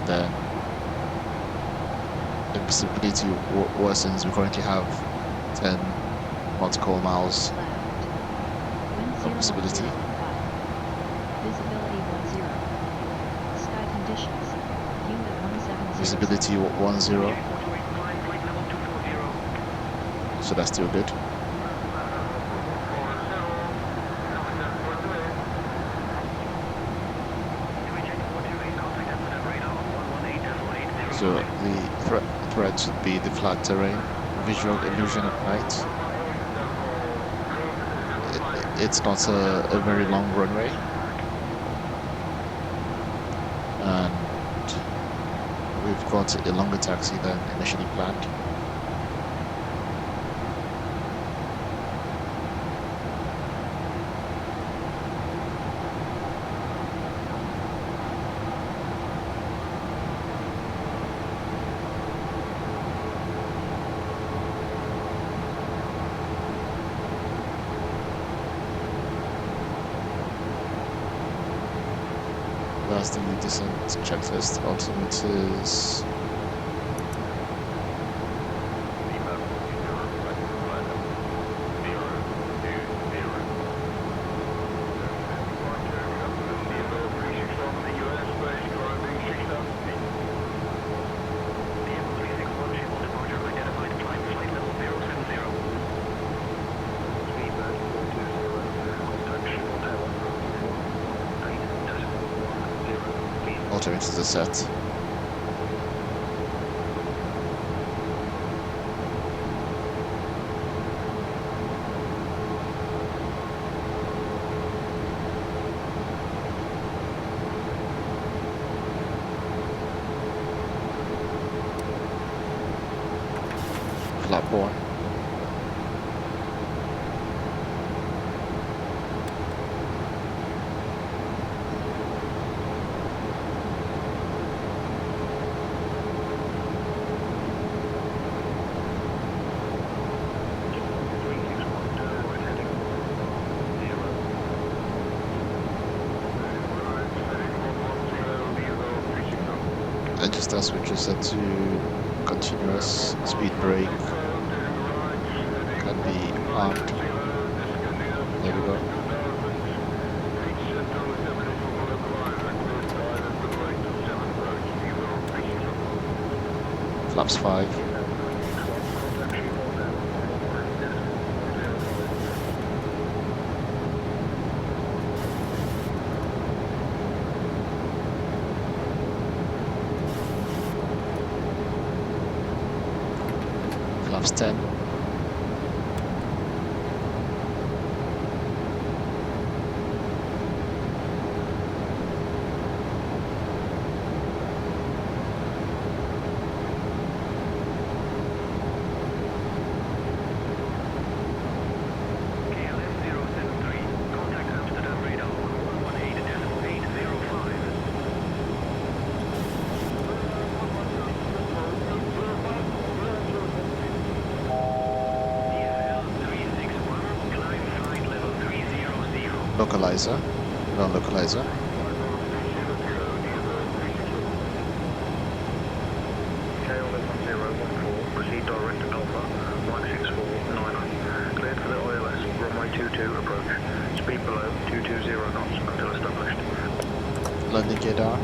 Then the visibility worsens. We currently have 10 nautical miles of visibility. Visibility 10. Sky conditions. Unit 170. Visibility 10. So that's still good. So the threat should be the flat terrain, visual illusion at night. It's not a very long runway, and we've got a longer taxi than initially planned. Last in the descent checklist, altimeters. Altimeters are set. Flap 1. Register switches set to continuous speed brake. Can be armed. There we go. Flaps 5. flaps 10. KLM 073, contact Amsterdam radar on 118.805. EGLL 361, climb flight level 300. Localizer. Non-localizer. Proceed direct Alpha, 16490. Cleared for the ILS, runway 22 approach. Speed below 220 knots until established. London Heathrow.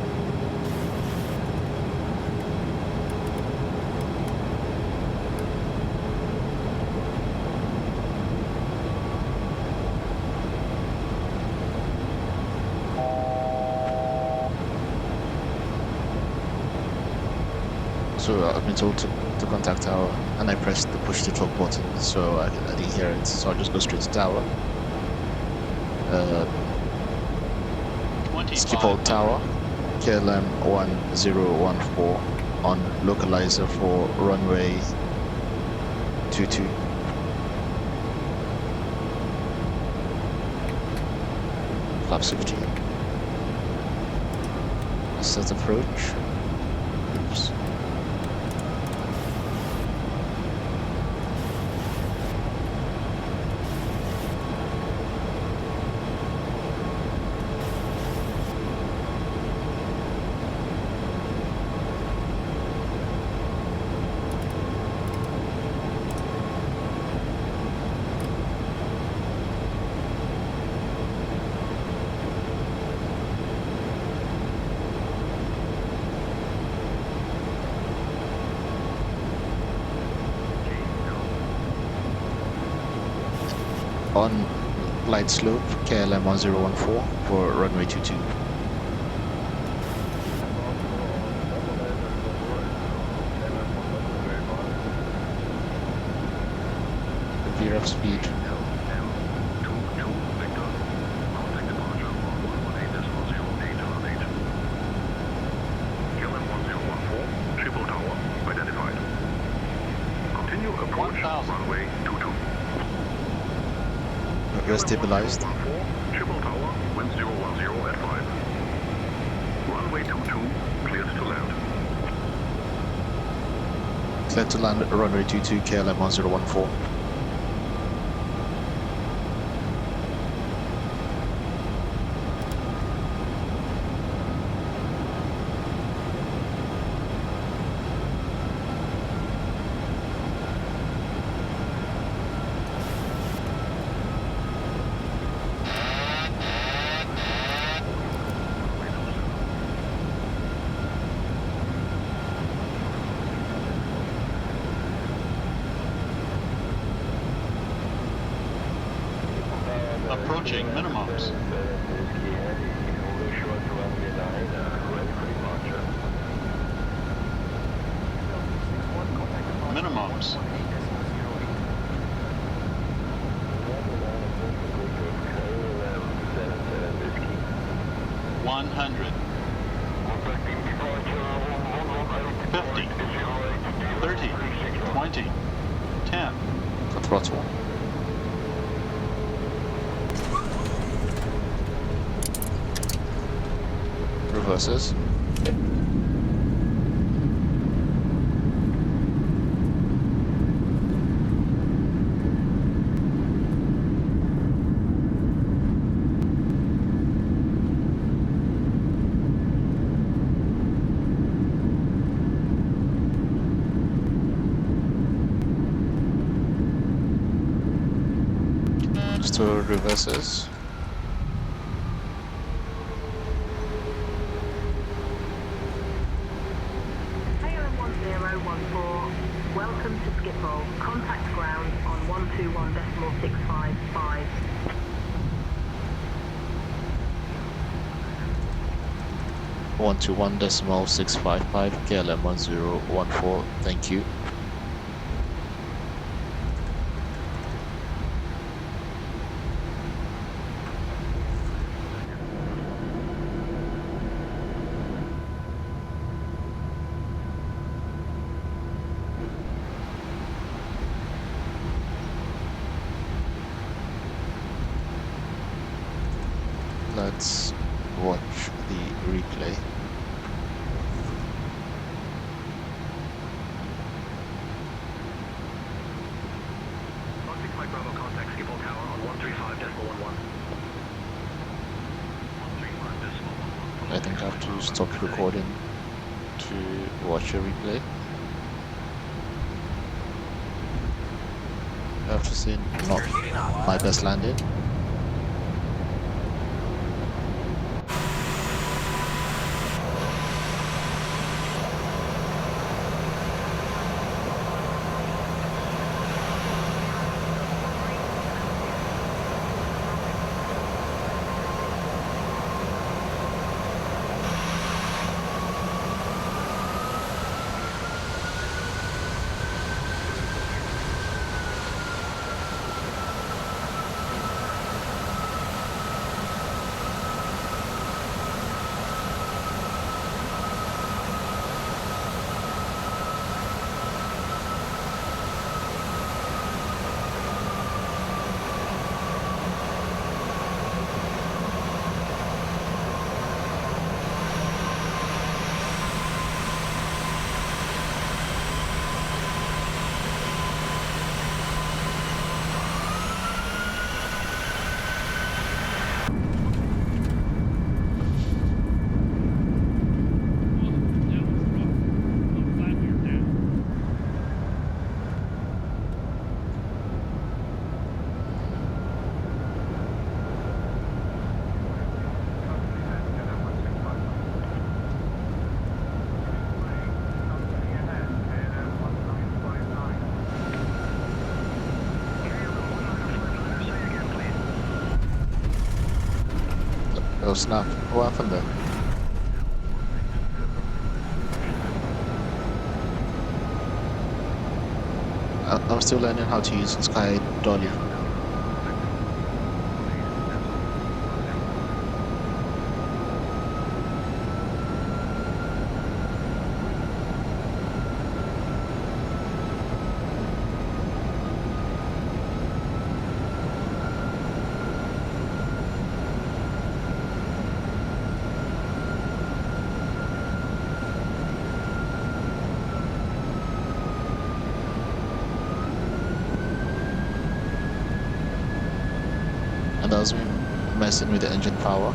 So I've been told to contact tower, and I pressed the push to talk button, so I didn't hear it. So I'll just go straight to tower. Schiphol Tower, KLM 1014 on localizer for runway 22. Flaps 15. Set approach. Oops. On light slope, KLM 1014 for runway 22. VRF speed. Runway 22. We're stabilized. Schiphol Tower, wind 010 at 5. Runway 22, cleared to land. Clear to land runway 22, KLM 1014. Approaching minimums. Minimums. $100. 50. 30. 20. 10. For throttle. Reverses. Still reverses. Welcome to Schiphol. Contact ground on 121.655. 121.655 KLM 1014. Thank you. Let's watch the replay. Mike Bravo, contact Schiphol Tower on 135.11. I think I have to stop recording to watch a replay. I have to say, not my best landing. Oh snap, what happened there? I'm still learning how to use Sky Dolly. And that was me messing with the engine power.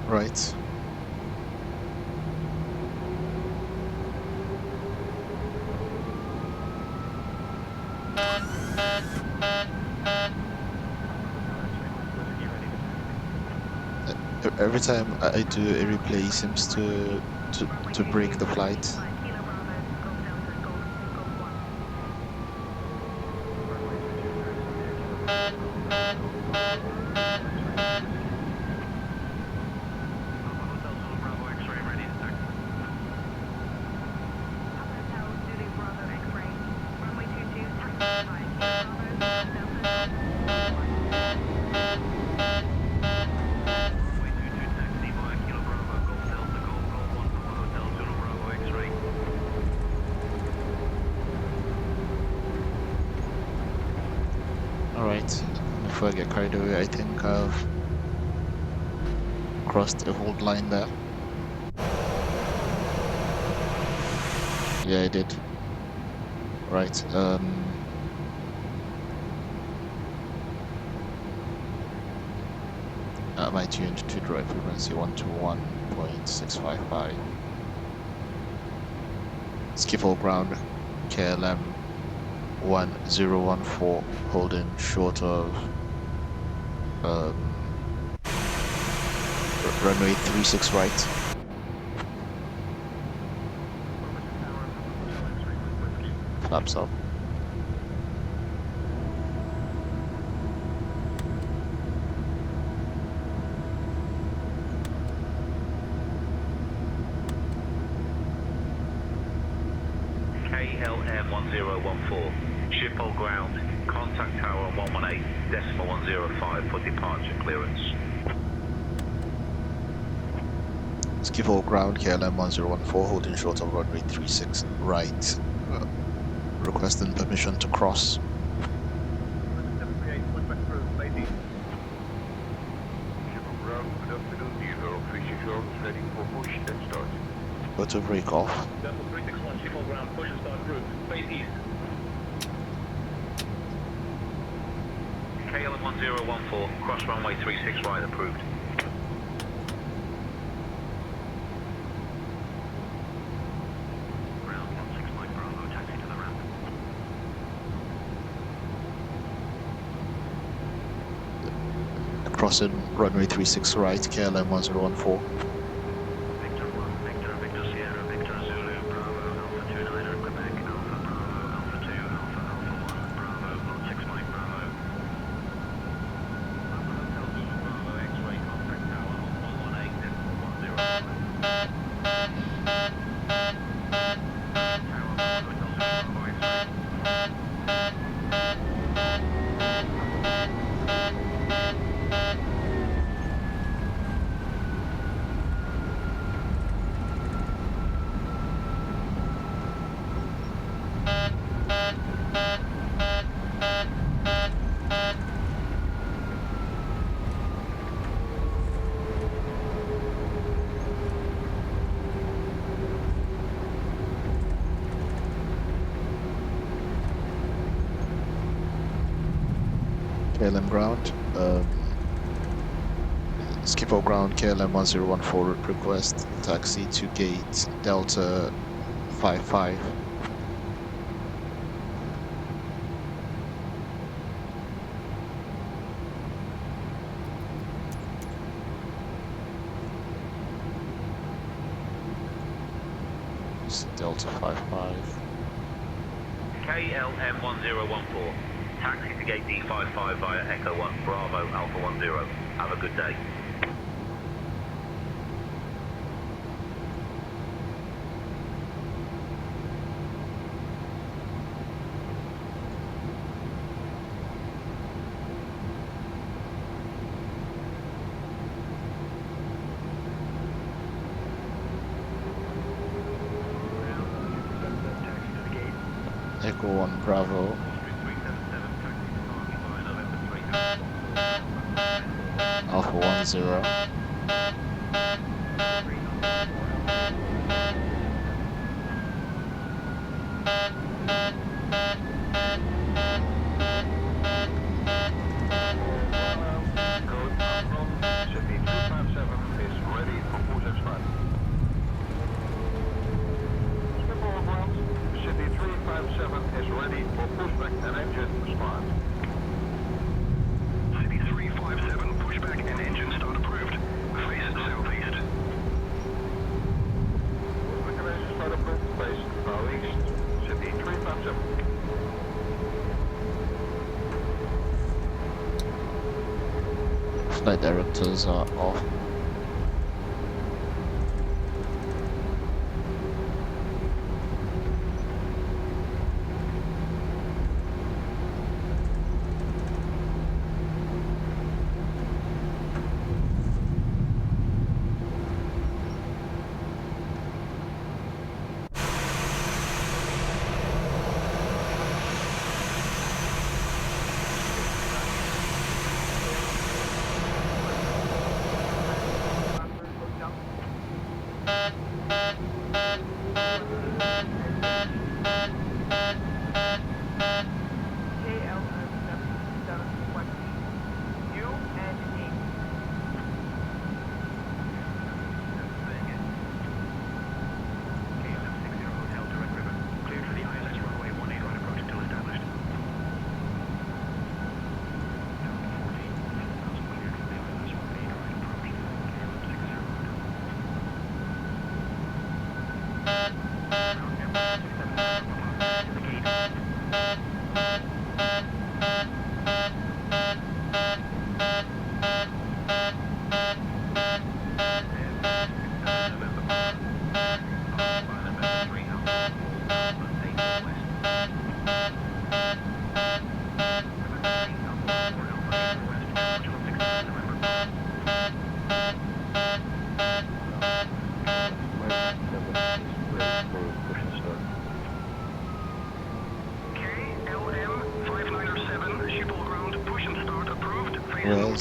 Right. Every time I do a replay, it seems to break the flight. Alright, before I get carried away, I think I've crossed a hold line there. Yeah, I did. Right. My tuned to direct frequency 121.655. Schiphol ground, KLM 1014, holding short of runway 36 right. Flaps up. KLM 1014, Schiphol ground, contact tower 118.105 for departure clearance. Schiphol ground, KLM 1014, holding short of runway 36 right. Requesting permission to cross. Auto brake off. Delta 361, Schiphol ground, push and start route, face east. KLM 1014, cross runway 36 right, approved. Ground 16 Mike Bravo, taxi to the ramp. Crossing runway 36 right, KLM 1014. Victor 1, Victor, Victor Sierra, Victor Zulu, Bravo, Alpha 29er, Quebec, Alpha Bravo, Alpha 2, Alpha Alpha 1, Bravo, 16 Mike Bravo. Alpha Hotel Zulu, Bravo, X-ray, contact tower, 118.105. Tower, Hotel Zulu, Bravo, X-ray. KLM ground, Schiphol ground, KLM 1014, request taxi to gate Delta 55. It's Delta 55. KLM 1014, taxi to gate D55 via Echo 1, Bravo, Alpha 10. Have a good day. Echo 1 Bravo. Alpha 10. Is ready for pushback and engine start. City 357, pushback and engine start approved. Face southeast. Pushback and engine start approved. Face southeast. City 357. Flight directors are off.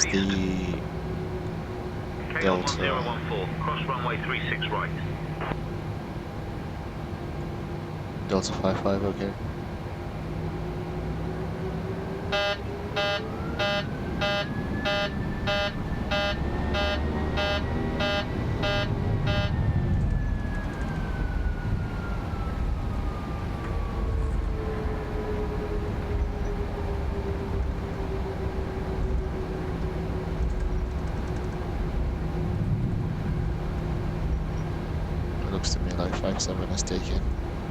of the Delta. KL1014, cross runway 36 right. Delta 55, okay. Looks to me like 57 is taken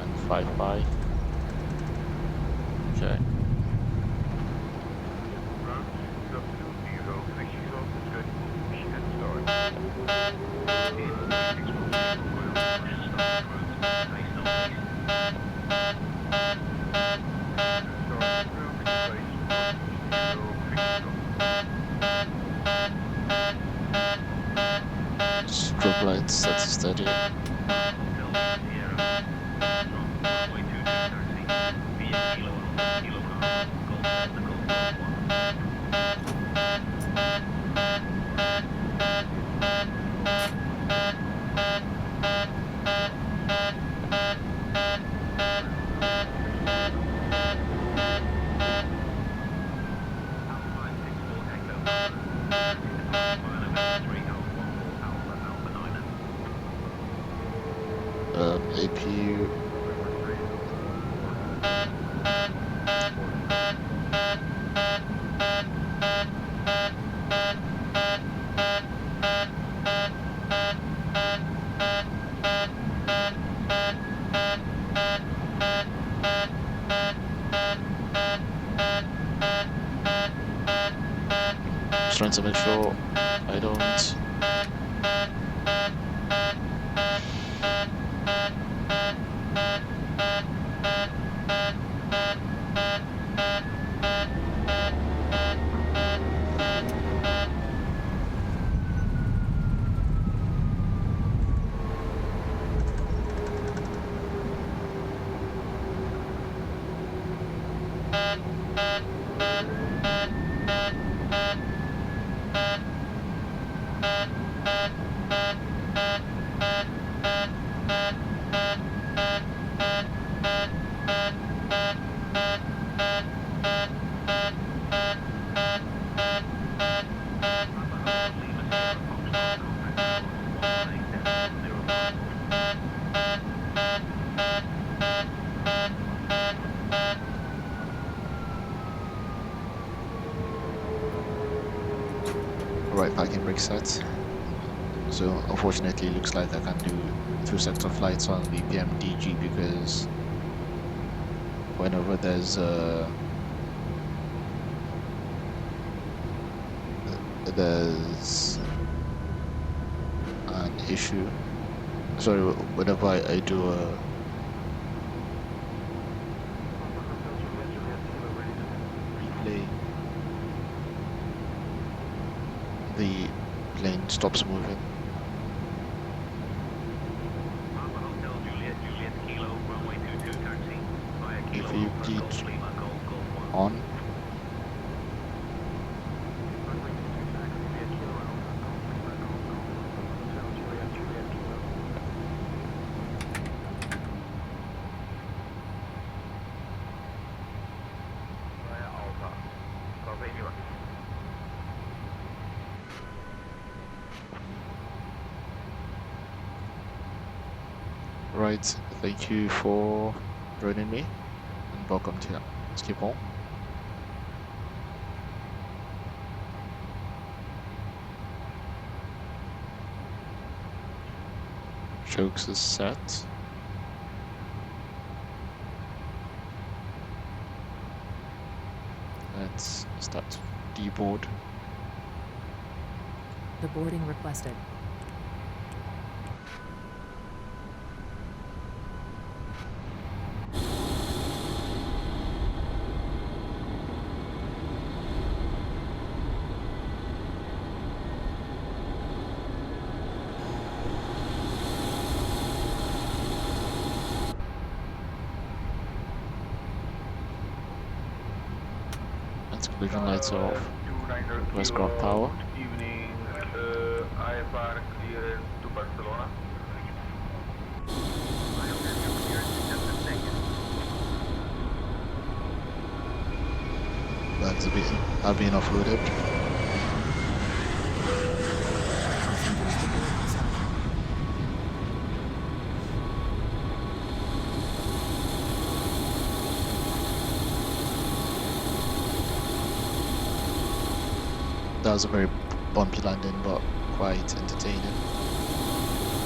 and 55. Okay. Strobe lights set steady. APU. Just trying to make sure I don't. Right parking brake set. So unfortunately it looks like I can't do 2-sector flights on the PMDG because whenever there's an issue, sorry, whenever I do a replay, the plane stops moving. If you repeat on, right, thank you for joining me and welcome to Schiphol. Chokes is set. Let's start deboard. The boarding requested. Collision lights are off. West ground power. Good evening. IFR clearance to Barcelona. Bags have been offloaded. That was a very bumpy landing, but quite entertaining.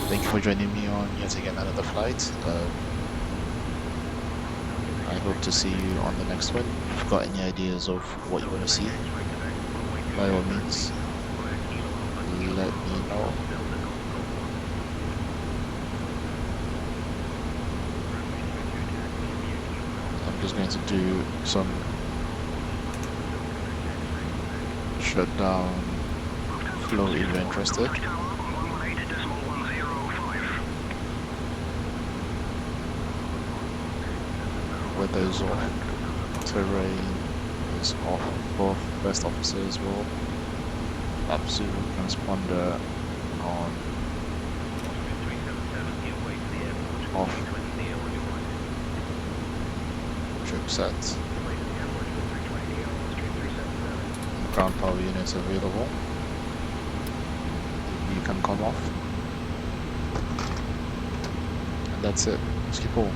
Thank you for joining me on yet again another flight. I hope to see you on the next one. If you've got any ideas of what you want to see, by all means, let me know. I'm just going to do some shutdown flow if you're interested. Weather is off, terrain is off, both best officers will absolute transponder on off, trip set, ground power units available, you can come off, and that's it. Schiphol.